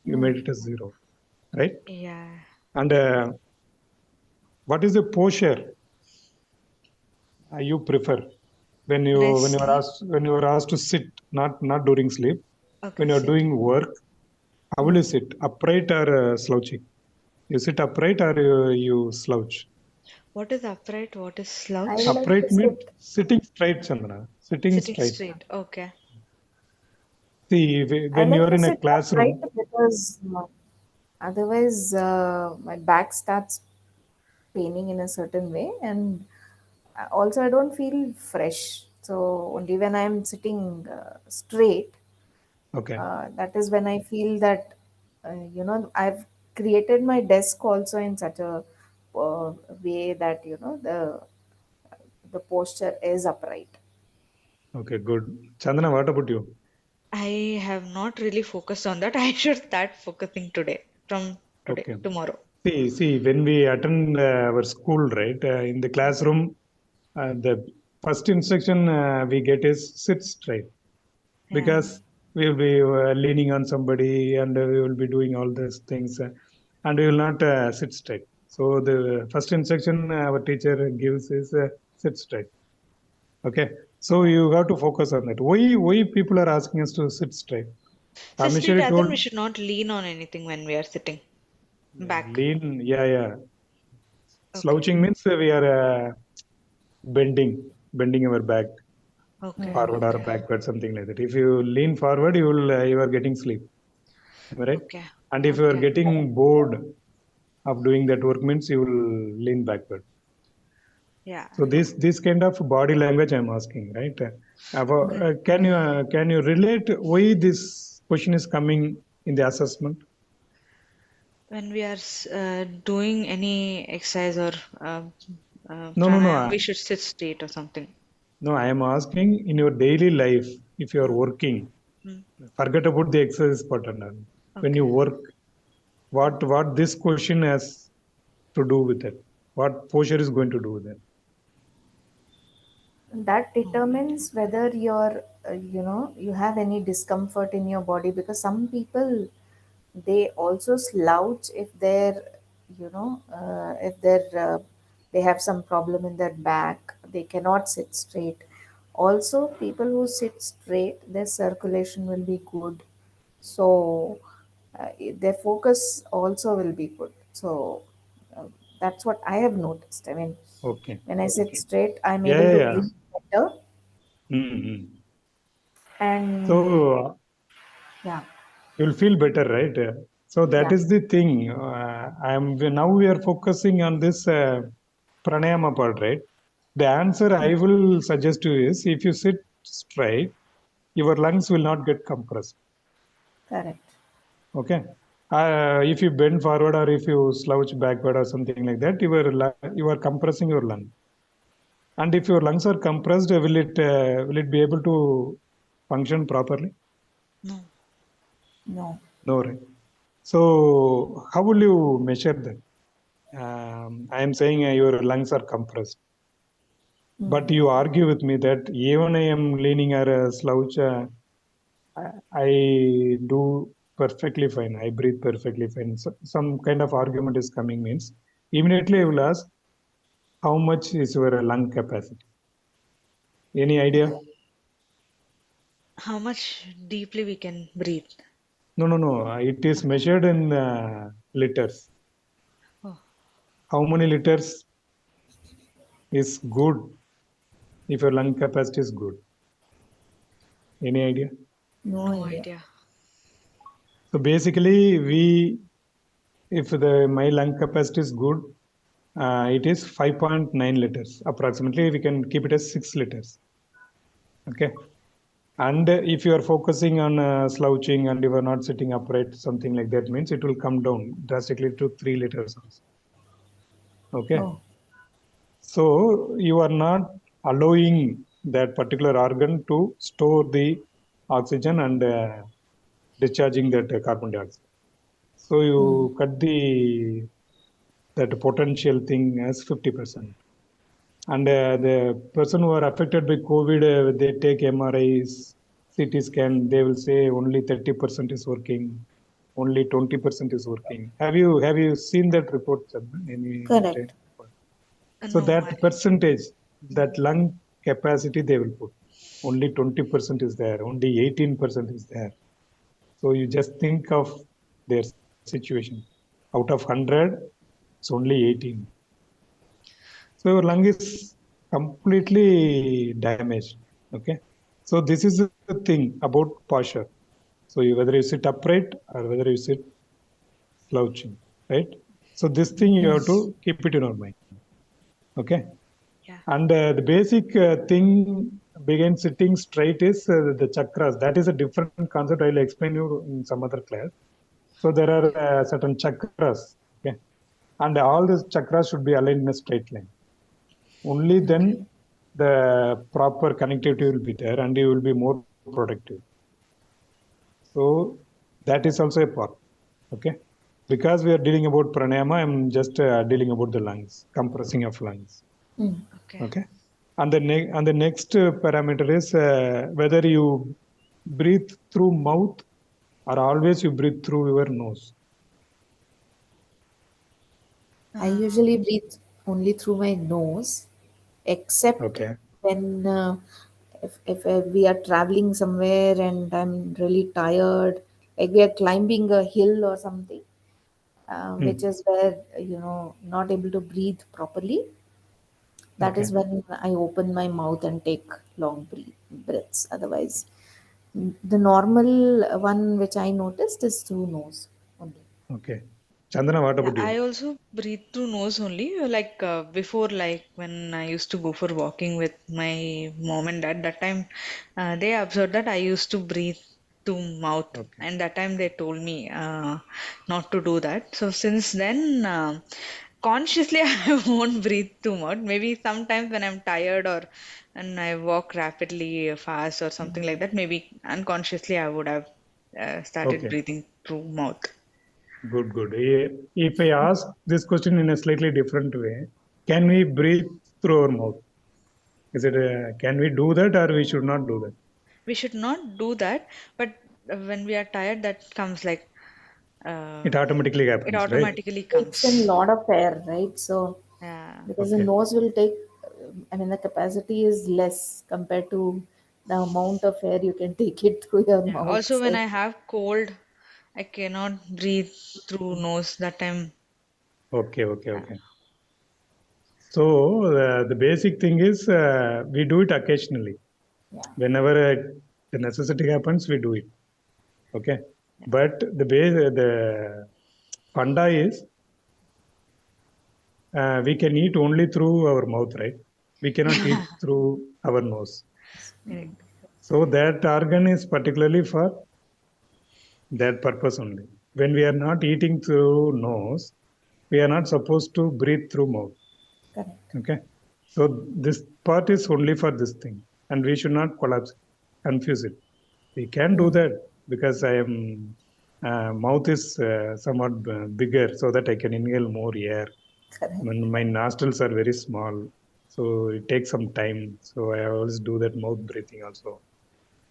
[SPEAKER 1] You made it
[SPEAKER 3] mm.
[SPEAKER 1] as zero, right?
[SPEAKER 2] Yeah.
[SPEAKER 1] And what is the posture you prefer
[SPEAKER 2] When I
[SPEAKER 1] when
[SPEAKER 2] sleep,
[SPEAKER 1] you are asked to sit, not during sleep,
[SPEAKER 2] okay,
[SPEAKER 1] when you are
[SPEAKER 2] sit.
[SPEAKER 1] doing work? How will you
[SPEAKER 3] Mm.
[SPEAKER 1] sit? Upright or slouching? You sit upright or you slouch?
[SPEAKER 2] What is upright? What is
[SPEAKER 3] I
[SPEAKER 2] slouch?
[SPEAKER 3] like to
[SPEAKER 1] Upright means
[SPEAKER 3] sit.
[SPEAKER 1] sitting straight, Chandra. Sitting
[SPEAKER 2] Sitting
[SPEAKER 1] straight.
[SPEAKER 2] straight. Okay.
[SPEAKER 1] See,
[SPEAKER 3] I
[SPEAKER 1] when you
[SPEAKER 3] like
[SPEAKER 1] are
[SPEAKER 3] to
[SPEAKER 1] in a
[SPEAKER 3] sit upright
[SPEAKER 1] classroom,
[SPEAKER 3] because otherwise my back starts paining in a certain way, and also I don't feel fresh. So only when I'm sitting straight,
[SPEAKER 1] okay,
[SPEAKER 3] that is when I feel that I've created my desk also in such a way that the posture is upright.
[SPEAKER 1] okay, good. Chandana, what about you?
[SPEAKER 2] I have not really focused on that. I should start focusing today. From today,
[SPEAKER 1] Okay.
[SPEAKER 2] tomorrow.
[SPEAKER 1] See, when we attend our school, right, in the classroom, the first instruction we get is sit straight,
[SPEAKER 2] Yeah.
[SPEAKER 1] because we will be leaning on somebody, and we will be doing all these things, and we will not sit straight. So the first instruction our teacher gives is sit straight. Okay, so
[SPEAKER 2] Yeah.
[SPEAKER 1] you have to focus on that. Why people are asking us to sit straight?
[SPEAKER 2] So straight,
[SPEAKER 1] Mishori
[SPEAKER 2] as in
[SPEAKER 1] told
[SPEAKER 2] we should not lean on anything when we are sitting. Back.
[SPEAKER 1] lean. Yeah.
[SPEAKER 2] Okay.
[SPEAKER 1] Slouching means we are bending our back
[SPEAKER 2] Okay.
[SPEAKER 3] Mm.
[SPEAKER 1] forward or
[SPEAKER 2] Okay.
[SPEAKER 1] backward, something like that. If you lean forward, you are getting sleep. Am I right?
[SPEAKER 2] Okay.
[SPEAKER 1] And if you are
[SPEAKER 2] Okay.
[SPEAKER 1] getting bored of doing that work, means you will lean backward.
[SPEAKER 2] Yeah.
[SPEAKER 1] So this kind of body language I'm asking, right?
[SPEAKER 2] Okay.
[SPEAKER 1] Can you relate why this question is coming in the assessment?
[SPEAKER 2] When we are doing any exercise or
[SPEAKER 1] No, no, no.
[SPEAKER 2] pranayama, we should sit straight or something.
[SPEAKER 1] No, I am asking in your daily life, if you are working,
[SPEAKER 2] Mm.
[SPEAKER 1] forget about the exercise part. And when you
[SPEAKER 2] Okay.
[SPEAKER 1] work, what this question has to do with it? What posture is going to do with it?
[SPEAKER 3] That
[SPEAKER 2] Oh,
[SPEAKER 3] determines whether you're you have any discomfort in your body, because some people, they also slouch if they're if they have some problem in their back, they cannot sit straight. Also, people who sit straight, their circulation will be good, so their focus also will be good. So uh, that's what I have noticed. I mean,
[SPEAKER 1] Okay.
[SPEAKER 3] when I sit straight, I'm
[SPEAKER 1] Yeah,
[SPEAKER 3] able
[SPEAKER 1] yeah,
[SPEAKER 3] to
[SPEAKER 1] yeah.
[SPEAKER 3] breathe better.
[SPEAKER 1] Mm-hmm.
[SPEAKER 3] And
[SPEAKER 1] So
[SPEAKER 3] yeah,
[SPEAKER 1] you'll feel better, right? So that
[SPEAKER 3] yeah,
[SPEAKER 1] is the thing. I am now we are focusing on this pranayama part, right? The answer I will suggest to you is if you sit straight, your lungs will not get compressed.
[SPEAKER 3] correct.
[SPEAKER 1] Okay. If you bend forward or if you slouch backward or something like that, you are compressing your lung. And if your lungs are compressed, will it be able to function properly?
[SPEAKER 2] no.
[SPEAKER 3] No.
[SPEAKER 1] No, right? So how will you measure that? I am saying your lungs are compressed, but
[SPEAKER 3] Hmm.
[SPEAKER 1] you argue with me that even I am leaning or slouch, I do perfectly fine. I breathe perfectly fine. So some kind of argument is coming means immediately I will ask how much is your lung capacity? Any idea?
[SPEAKER 2] How much deeply we can breathe?
[SPEAKER 1] No, no, no. It is measured in liters.
[SPEAKER 2] Oh,
[SPEAKER 1] How many liters is good if your lung capacity is good? Any idea?
[SPEAKER 3] No
[SPEAKER 2] no
[SPEAKER 3] idea.
[SPEAKER 2] idea.
[SPEAKER 1] So basically, if my lung capacity is good, it is 5.9 liters approximately. We can keep it as 6 liters. Okay. And if you are focusing on slouching and you are not sitting upright, something like that means it will come down drastically to 3 liters also. Okay.
[SPEAKER 3] Oh.
[SPEAKER 1] So you are not allowing that particular organ to store the oxygen and discharging that carbon dioxide. So
[SPEAKER 3] Hmm.
[SPEAKER 1] you cut that potential thing as 50%. And the person who are affected by COVID, they take MRIs, CT scan, they will say only 30% is working, only 20% is working. Have you seen that report, Chandra? Any time?
[SPEAKER 3] Correct.
[SPEAKER 1] So
[SPEAKER 2] No, I.
[SPEAKER 1] that percentage, that lung capacity they will put. Only 20% is there, only 18% is there. So you just think of their situation. Out of 100, it's only 18. So your lung is completely damaged. Okay. So this is the thing about posture. So whether you sit upright or whether you sit slouching, right? So this thing you have
[SPEAKER 3] Yes.
[SPEAKER 1] to keep it in your mind. Okay.
[SPEAKER 2] Yeah.
[SPEAKER 1] And the basic thing behind sitting straight is the chakras. That is a different concept. I'll explain you in some other class. So there are
[SPEAKER 2] Okay.
[SPEAKER 1] certain chakras. Okay. And all these chakras should be aligned in a straight line. Only
[SPEAKER 2] Okay.
[SPEAKER 1] then the proper connectivity will be there and you will be more productive. So that is also a part. Okay. Because we are dealing about pranayama, I'm just dealing about the lungs, compressing of lungs.
[SPEAKER 3] Hmm.
[SPEAKER 2] Okay.
[SPEAKER 1] Okay. And the next parameter is whether you breathe through mouth or always you breathe through your nose.
[SPEAKER 3] I
[SPEAKER 2] Uh,
[SPEAKER 3] usually breathe only through my nose, except
[SPEAKER 1] Okay.
[SPEAKER 3] when if we are traveling somewhere and I'm really tired, like we are climbing a hill or something, which
[SPEAKER 1] Hmm.
[SPEAKER 3] is where not able to breathe properly. That
[SPEAKER 1] Okay.
[SPEAKER 3] is when I open my mouth and take long breaths. Otherwise, the normal one which I noticed is through nose only.
[SPEAKER 1] Okay. Chandana, what
[SPEAKER 2] yeah,
[SPEAKER 1] about
[SPEAKER 2] I
[SPEAKER 1] you?
[SPEAKER 2] also breathe through nose only. Like before, like when I used to go for walking with my mom and dad, that time they observed that I used to breathe to mouth.
[SPEAKER 1] Okay.
[SPEAKER 2] And that time they told me not to do that. So since then, consciously I won't breathe to mouth. Maybe sometimes when I'm tired or and I walk rapidly fast or something like that, maybe unconsciously I would have started
[SPEAKER 1] Okay.
[SPEAKER 2] breathing through mouth.
[SPEAKER 1] Good, good. If I ask this question in a slightly different way, can we breathe through our mouth? Is it can we do that or we should not do that?
[SPEAKER 2] We should not do that, but when we are tired, that comes like uh,
[SPEAKER 1] It automatically
[SPEAKER 2] it
[SPEAKER 1] happens, right?
[SPEAKER 2] automatically
[SPEAKER 3] Takes in a
[SPEAKER 2] comes.
[SPEAKER 3] lot of air, right? So
[SPEAKER 2] Yeah.
[SPEAKER 3] because the
[SPEAKER 1] Okay.
[SPEAKER 3] nose will take, I mean, the capacity is less compared to the amount of air you can take it through your
[SPEAKER 2] Yeah.
[SPEAKER 3] mouth.
[SPEAKER 2] Also, when
[SPEAKER 3] So
[SPEAKER 2] I have cold, I cannot breathe through nose. That time,
[SPEAKER 1] Okay, okay,
[SPEAKER 2] yeah.
[SPEAKER 1] okay. So the basic thing is we do it occasionally.
[SPEAKER 3] yeah,
[SPEAKER 1] Whenever the necessity happens, we do it. Okay.
[SPEAKER 2] Yeah.
[SPEAKER 1] But the funda is we can eat only through our mouth, right? We cannot eat through our nose.
[SPEAKER 2] Correct.
[SPEAKER 1] So that organ is particularly for that purpose only. When we are not eating through nose, we are not supposed to breathe through mouth.
[SPEAKER 3] correct.
[SPEAKER 1] Okay. So this part is only for this thing, and we should not collapse, confuse it. We can do
[SPEAKER 3] Mm,
[SPEAKER 1] that because I am mouth is somewhat bigger, so that I can inhale more air.
[SPEAKER 3] correct.
[SPEAKER 1] When my nostrils are very small, so it takes some time. So I always do that mouth breathing also.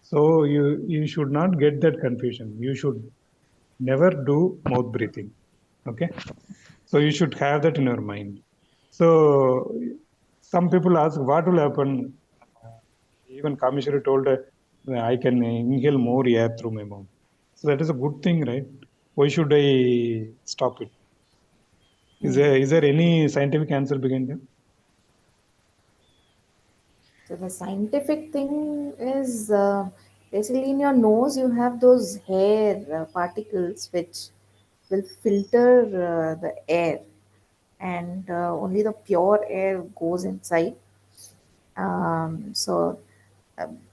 [SPEAKER 1] So you should not get that confusion. You should never do mouth breathing. Okay. So you should have that in your mind. So some people ask, what will happen? Even Kameshwari told, I can inhale more air through my mouth. So that is a good thing, right? Why should I stop it?
[SPEAKER 3] Mm.
[SPEAKER 1] Is there any scientific answer behind that?
[SPEAKER 3] So the scientific thing is basically in your nose you have those hair particles which will filter the air, and only the pure air goes inside. So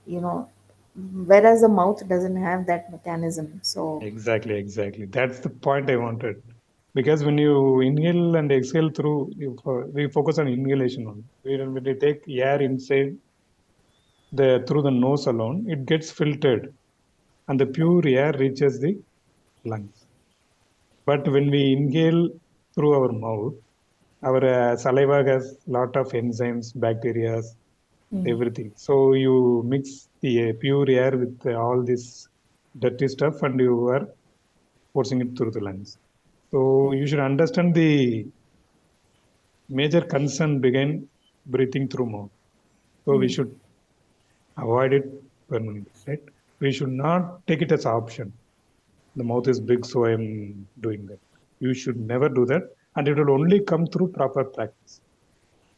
[SPEAKER 3] you know, whereas the mouth doesn't have that mechanism. So
[SPEAKER 1] Exactly, exactly. That's the point I wanted. Because when you inhale and exhale through, we focus on inhalation only. When we take air inside the through the nose alone, it gets filtered, and the pure air reaches the lungs. But when we inhale through our mouth, our saliva has lot of enzymes, bacteria,
[SPEAKER 3] mm,
[SPEAKER 1] everything. So you mix the pure air with all this dirty stuff, and you are forcing it through the lungs. So you should understand the major concern behind breathing through mouth. So we
[SPEAKER 3] mm,
[SPEAKER 1] should avoid it permanently, right? We should not take it as an option. The mouth is big, so I'm doing that. You should never do that, and it will only come through proper practice.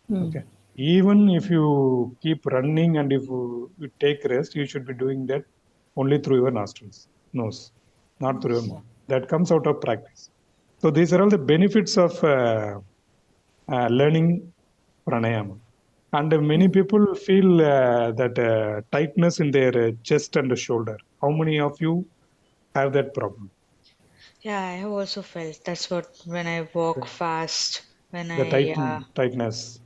[SPEAKER 3] mm,
[SPEAKER 1] Okay. Even if you keep running and if you take rest, you should be doing that only through your nostrils, nose, not through your mouth. That comes out of practice. So these are all the benefits of learning pranayama. And many
[SPEAKER 3] mm.
[SPEAKER 1] people feel that tightness in their chest and the shoulder. How many of you have that problem?
[SPEAKER 2] Yeah, I have also felt that's what when I walk fast, when
[SPEAKER 1] The tightness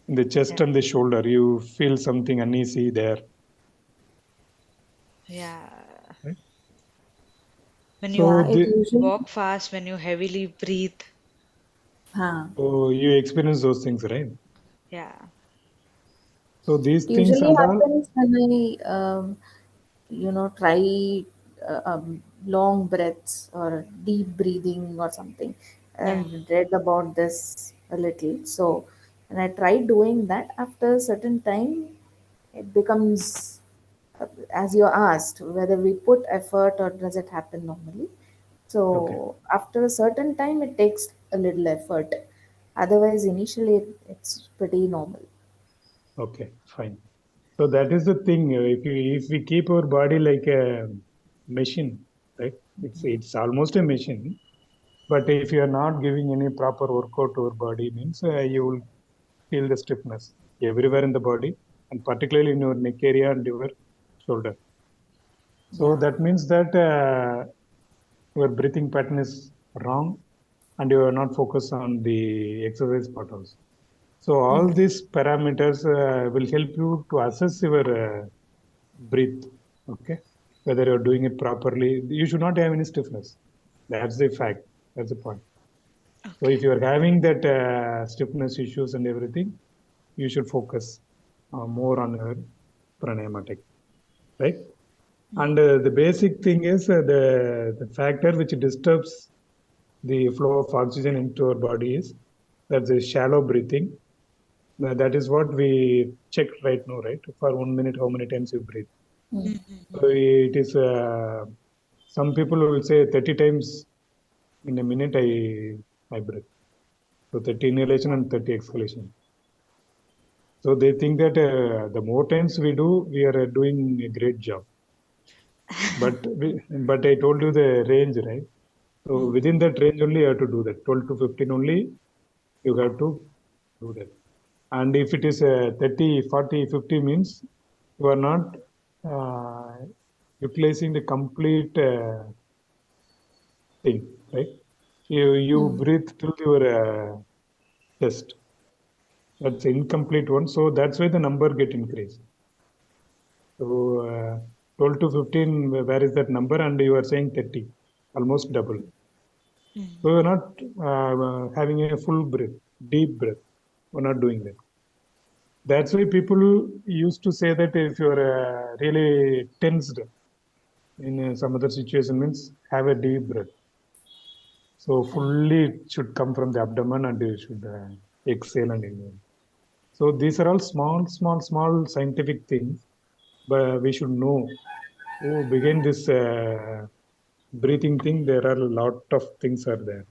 [SPEAKER 1] in the chest
[SPEAKER 2] yeah,
[SPEAKER 1] and the shoulder. You feel something uneasy there.
[SPEAKER 2] yeah,
[SPEAKER 1] Right?
[SPEAKER 2] when you
[SPEAKER 1] So,
[SPEAKER 3] Yeah, it usually.
[SPEAKER 2] walk fast, when you heavily breathe,
[SPEAKER 3] Huh.
[SPEAKER 1] so you experience those things, right?
[SPEAKER 2] yeah,
[SPEAKER 1] So these
[SPEAKER 3] It
[SPEAKER 1] things
[SPEAKER 3] usually
[SPEAKER 1] and all.
[SPEAKER 3] happens when try long breaths or deep breathing or something.
[SPEAKER 2] yeah,
[SPEAKER 3] I've read about this a little. So when I try doing that, after a certain time, it becomes, as you asked, whether we put effort or does it happen normally.
[SPEAKER 1] Okay,
[SPEAKER 3] So after a certain time, it takes a little effort. Otherwise, initially, it's pretty normal.
[SPEAKER 1] okay, fine. So that is the thing. If we keep our body like a machine, right? It's almost a machine. But if you are not giving any proper workout to our body, means you will feel the stiffness everywhere in the body, and particularly in your neck area and your shoulder. So that means that your breathing pattern is wrong and you are not focused on the exercise part also. So all these parameters will help you to assess your breath. Okay, whether you're doing it properly. You should not have any stiffness. That's the fact. That's the point. So if
[SPEAKER 2] Okay.
[SPEAKER 1] you are having that stiffness issues and everything, you should focus more on your pranayama technique, right? And the basic thing is the factor which disturbs the flow of oxygen into our body is that's a shallow breathing. That is what we check right now, right? For 1 minute, how many times you breathe.
[SPEAKER 2] Mm-hmm.
[SPEAKER 1] So it is, some people will say 30 times in a minute I breathe. So 30 inhalation and 30 exhalation. So they think that the more times we do, we are doing a great job. But I told you the range, right? So within that range only you have to do that. 12 to 15 only you have to do that. And if it is 30, 40, 50 means you are not uh, utilizing the complete thing, right? You breathe till your chest. That's incomplete one. So that's why the number get increased. So 12 to 15, where is that number? And you are saying 30, almost double. So you're not having a full breath, deep breath. We're not doing that. That's why people used to say that if you're really tensed in some other situation, means have a deep breath. So fully it should come from the abdomen and you should exhale and inhale. So these are all small scientific things, but we should know. Oh, begin this breathing thing. There are a lot of things are there.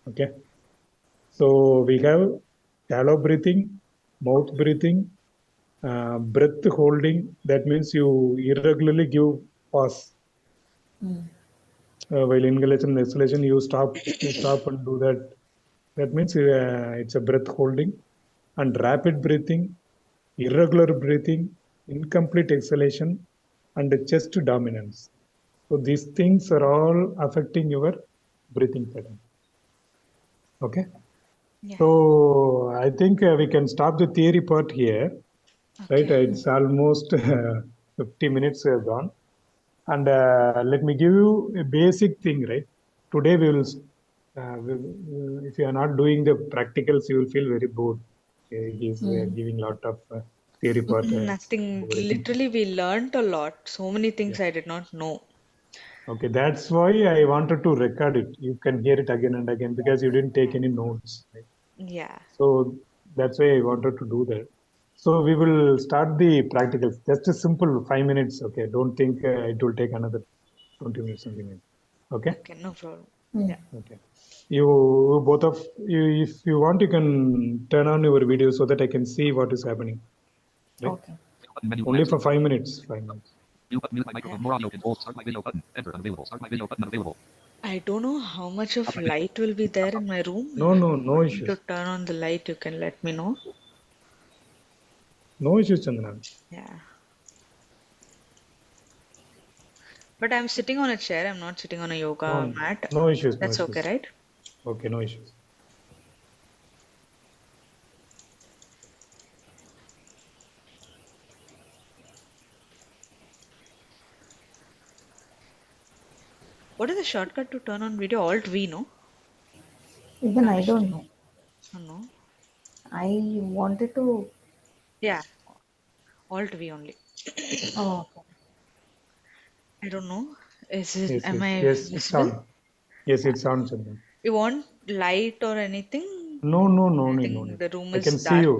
[SPEAKER 1] Okay. So we have shallow breathing, mouth breathing, breath holding. That means you irregularly give pause while inhalation and exhalation. You stop and do that. That means it's a breath holding and rapid breathing, irregular breathing, incomplete exhalation, and chest dominance. So these things are all affecting your breathing pattern. Okay.
[SPEAKER 2] Yeah.
[SPEAKER 1] So I think we can stop the theory part here. Right.
[SPEAKER 2] Okay.
[SPEAKER 1] It's almost 50 minutes gone. And let me give you a basic thing, right? Today if you are not doing the practicals, you will feel very bored. He's giving a lot of theory part. It's
[SPEAKER 2] Nothing.
[SPEAKER 1] boring.
[SPEAKER 2] Literally, we learned a lot. So many
[SPEAKER 1] Yeah.
[SPEAKER 2] things I did not know.
[SPEAKER 1] Okay, that's why I wanted to record it. You can hear it again and again because you didn't take any notes. Right?
[SPEAKER 2] Yeah.
[SPEAKER 1] So that's why I wanted to do that. So we will start the practicals. Just a simple 5 minutes. Okay, don't think it will take another 20 minutes, something like that. Okay.
[SPEAKER 2] Okay, no problem. Yeah.
[SPEAKER 1] Okay. You both of you, if you want, you can turn on your video so that I can see what is happening. Right?
[SPEAKER 3] Okay.
[SPEAKER 4] Button menu
[SPEAKER 1] Only
[SPEAKER 4] blank.
[SPEAKER 1] for 5 minutes. 5 minutes.
[SPEAKER 4] Mute button. Mute my
[SPEAKER 2] Yeah.
[SPEAKER 4] microphone. More audio controls. Start my video button. Enter unavailable. Start my video button unavailable.
[SPEAKER 2] I don't know how much of
[SPEAKER 4] Stop my video.
[SPEAKER 2] light will be there in my room.
[SPEAKER 1] No,
[SPEAKER 2] If
[SPEAKER 1] no,
[SPEAKER 2] you
[SPEAKER 1] no
[SPEAKER 2] want me to
[SPEAKER 1] issues.
[SPEAKER 2] turn on the light, you can let me know.
[SPEAKER 1] No issues, Chandana.
[SPEAKER 2] Yeah. But I'm sitting on a chair. I'm not sitting on a yoga
[SPEAKER 1] No,
[SPEAKER 2] mat.
[SPEAKER 1] no issues, no
[SPEAKER 2] That's okay,
[SPEAKER 1] issues.
[SPEAKER 2] right?
[SPEAKER 1] Okay, no issues.
[SPEAKER 2] What is the shortcut to turn on video? Alt V, no?
[SPEAKER 3] Even I don't know.
[SPEAKER 2] Oh, no.
[SPEAKER 3] I wanted to.
[SPEAKER 2] Yeah, Alt V only.
[SPEAKER 3] Oh, okay.
[SPEAKER 2] I don't know. Is it?
[SPEAKER 1] Yes,
[SPEAKER 2] Am
[SPEAKER 1] yes,
[SPEAKER 2] I
[SPEAKER 1] yes. It's
[SPEAKER 2] visible?
[SPEAKER 1] on. Yes, it's on, Chandana.
[SPEAKER 2] You want light or anything?
[SPEAKER 1] No, no, no
[SPEAKER 2] I
[SPEAKER 1] need, no
[SPEAKER 2] think
[SPEAKER 1] need.
[SPEAKER 2] the room
[SPEAKER 1] I
[SPEAKER 2] is
[SPEAKER 1] can see
[SPEAKER 2] dark.
[SPEAKER 1] you.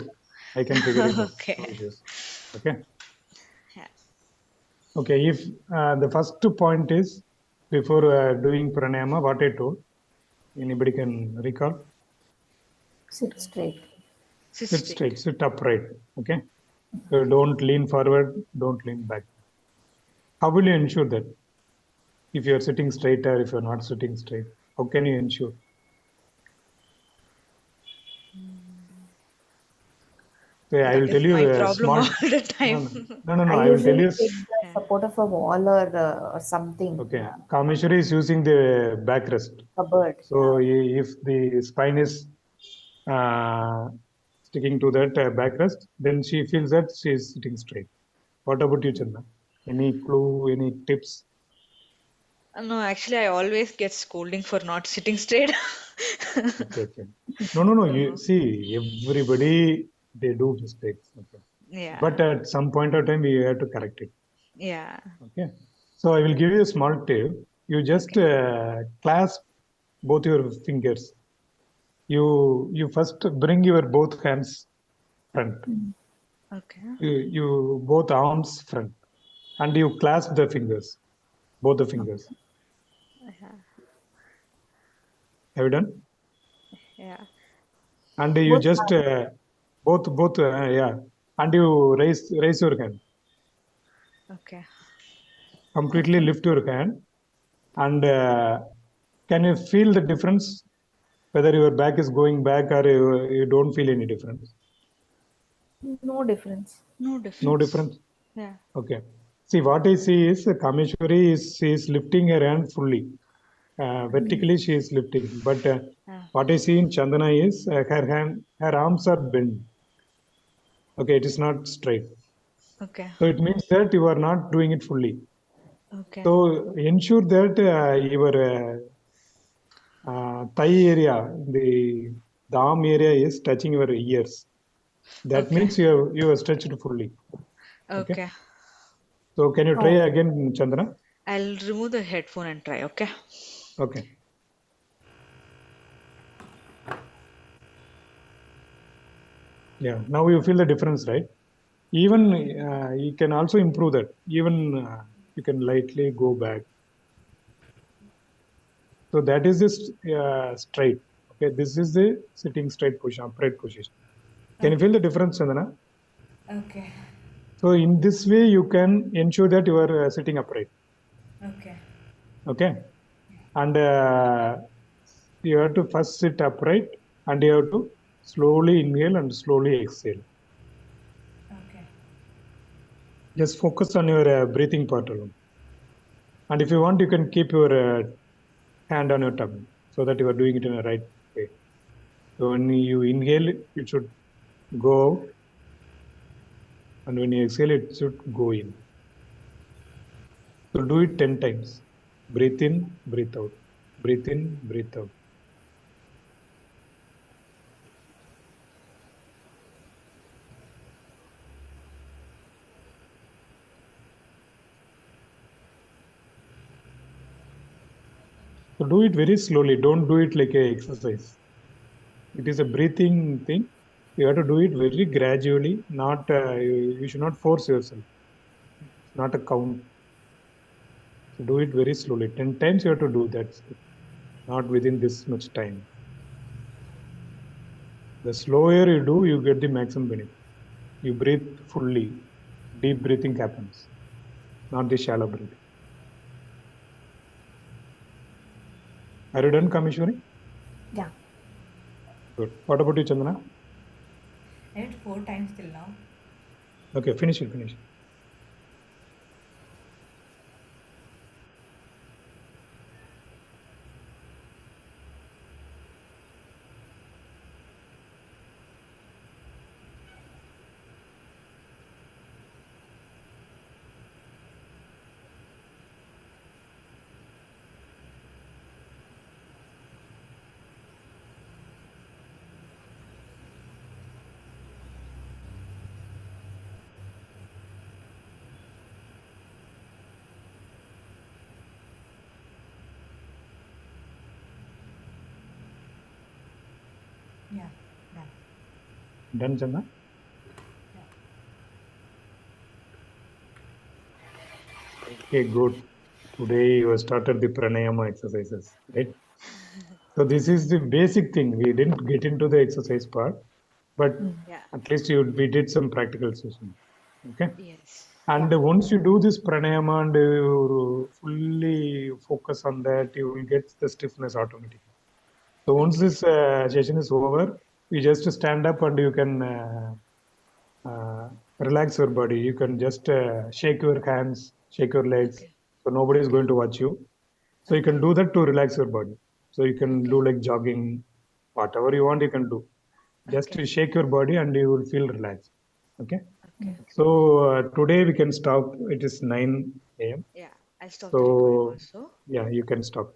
[SPEAKER 1] I can figure it out. No
[SPEAKER 2] Okay.
[SPEAKER 1] issues. Okay.
[SPEAKER 2] Yeah.
[SPEAKER 1] Okay. If the first point is before doing pranayama, what I told, anybody can recall?
[SPEAKER 3] Sit straight.
[SPEAKER 2] Sit
[SPEAKER 1] Sit
[SPEAKER 2] straight.
[SPEAKER 1] straight, sit upright. Okay. So don't lean forward, don't lean back. How will you ensure that? If you're sitting straight or if you're not sitting straight, how can you ensure? So I
[SPEAKER 2] That
[SPEAKER 1] will tell
[SPEAKER 2] is
[SPEAKER 1] you
[SPEAKER 2] my
[SPEAKER 1] a
[SPEAKER 2] problem
[SPEAKER 1] small.
[SPEAKER 2] all the
[SPEAKER 1] No,
[SPEAKER 2] time.
[SPEAKER 1] no.
[SPEAKER 3] I
[SPEAKER 1] I will tell
[SPEAKER 3] usually
[SPEAKER 1] you.
[SPEAKER 3] take the
[SPEAKER 2] Yeah.
[SPEAKER 3] support of a wall or something.
[SPEAKER 1] Okay,
[SPEAKER 3] Yeah.
[SPEAKER 1] Kameshwari is using the backrest.
[SPEAKER 3] A bird.
[SPEAKER 1] So
[SPEAKER 3] Yeah.
[SPEAKER 1] if the spine is uh, sticking to that backrest, then she feels that she is sitting straight. What about you, Chandna? Any clue, any tips?
[SPEAKER 2] No, actually, I always get scolding for not sitting straight.
[SPEAKER 1] Okay. No. You
[SPEAKER 2] So,
[SPEAKER 1] see, everybody they do mistakes. Okay,
[SPEAKER 2] yeah,
[SPEAKER 1] but at some point of time we have to correct it.
[SPEAKER 2] yeah.
[SPEAKER 1] Okay, so I will give you a small tip. You just
[SPEAKER 2] Okay,
[SPEAKER 1] clasp both your fingers. You first bring your both hands front.
[SPEAKER 2] okay.
[SPEAKER 1] You both arms front, and you clasp the fingers, both the fingers.
[SPEAKER 2] Yeah,
[SPEAKER 1] Have you done?
[SPEAKER 2] yeah.
[SPEAKER 1] And you
[SPEAKER 3] Both
[SPEAKER 1] just both yeah, and you raise your hand.
[SPEAKER 2] Okay,
[SPEAKER 1] Completely lift your hand, and can you feel the difference? Whether your back is going back or you don't feel any difference.
[SPEAKER 3] no difference.
[SPEAKER 2] no
[SPEAKER 1] No
[SPEAKER 2] difference.
[SPEAKER 1] difference.
[SPEAKER 2] Yeah,
[SPEAKER 1] Okay. See, what I see is Kameshwari is she is lifting her hand fully. Vertically, she is lifting. But
[SPEAKER 2] yeah.
[SPEAKER 1] what I see in Chandana is her arms are bent. Okay, it is not straight.
[SPEAKER 2] Okay,
[SPEAKER 1] So it means that you are not doing it fully.
[SPEAKER 2] okay,
[SPEAKER 1] So ensure that your thigh area, the arm area is touching your ears. That
[SPEAKER 2] okay,
[SPEAKER 1] means you have stretched fully. Okay.
[SPEAKER 2] okay.
[SPEAKER 1] So can you try
[SPEAKER 3] Oh,
[SPEAKER 1] again, Chandana?
[SPEAKER 2] I'll remove the headphone and try. Okay.
[SPEAKER 1] Okay. Yeah. Now you feel the difference, right? Even you can also improve that. Even you can lightly go back. So that is this straight. Okay. This is the sitting straight position, upright position. Can you
[SPEAKER 2] Okay,
[SPEAKER 1] feel the difference, Chandana?
[SPEAKER 2] okay,
[SPEAKER 1] So in this way, you can ensure that you are sitting upright.
[SPEAKER 2] okay,
[SPEAKER 1] Okay. And you have to first sit upright, and you have to slowly inhale and slowly exhale.
[SPEAKER 2] okay.
[SPEAKER 1] Just focus on your breathing part alone. And if you want, you can keep your hand on your tongue so that you are doing it in a right way. So when you inhale, it should go out, and when you exhale, it should go in. So do it 10 times. Breathe in, breathe out. Breathe in, breathe out. So do it very slowly. Don't do it like a exercise. It is a breathing thing. You have to do it very gradually. Not you should not force yourself. It's not a count. So do it very slowly. 10 times you have to do that. Not within this much time. The slower you do, you get the maximum benefit. You breathe fully. Deep breathing happens, not the shallow breathing. Are you done, Kameshwari?
[SPEAKER 3] yeah.
[SPEAKER 1] Good. What about you, Chandana?
[SPEAKER 2] I did 4 times till now.
[SPEAKER 1] Okay, finish it, finish it.
[SPEAKER 2] Yeah, done.
[SPEAKER 1] Done, Chandana? Okay, good. Today you have started the pranayama exercises, right? So this is the basic thing. We didn't get into the exercise part, but
[SPEAKER 2] Yeah.
[SPEAKER 1] at least we did some practical session. Okay.
[SPEAKER 2] Yes.
[SPEAKER 1] And
[SPEAKER 3] Yeah.
[SPEAKER 1] once you do this pranayama and you fully focus on that, you will get the stiffness automatically. So once
[SPEAKER 2] Okay.
[SPEAKER 1] this session is over, you just stand up and you can relax your body. You can just shake your hands, shake your legs.
[SPEAKER 2] Okay.
[SPEAKER 1] So nobody is going to watch you. So you can
[SPEAKER 2] Okay.
[SPEAKER 1] do that to relax your body. So you can
[SPEAKER 2] Okay.
[SPEAKER 1] do like jogging, whatever you want, you can do. Just to
[SPEAKER 2] Okay.
[SPEAKER 1] shake your body and you will feel relaxed. Okay.
[SPEAKER 2] Okay.
[SPEAKER 1] So today we can stop. It is 9 a.m.
[SPEAKER 2] Yeah. I'll stop the recording
[SPEAKER 1] So
[SPEAKER 2] also.
[SPEAKER 1] yeah, you can stop.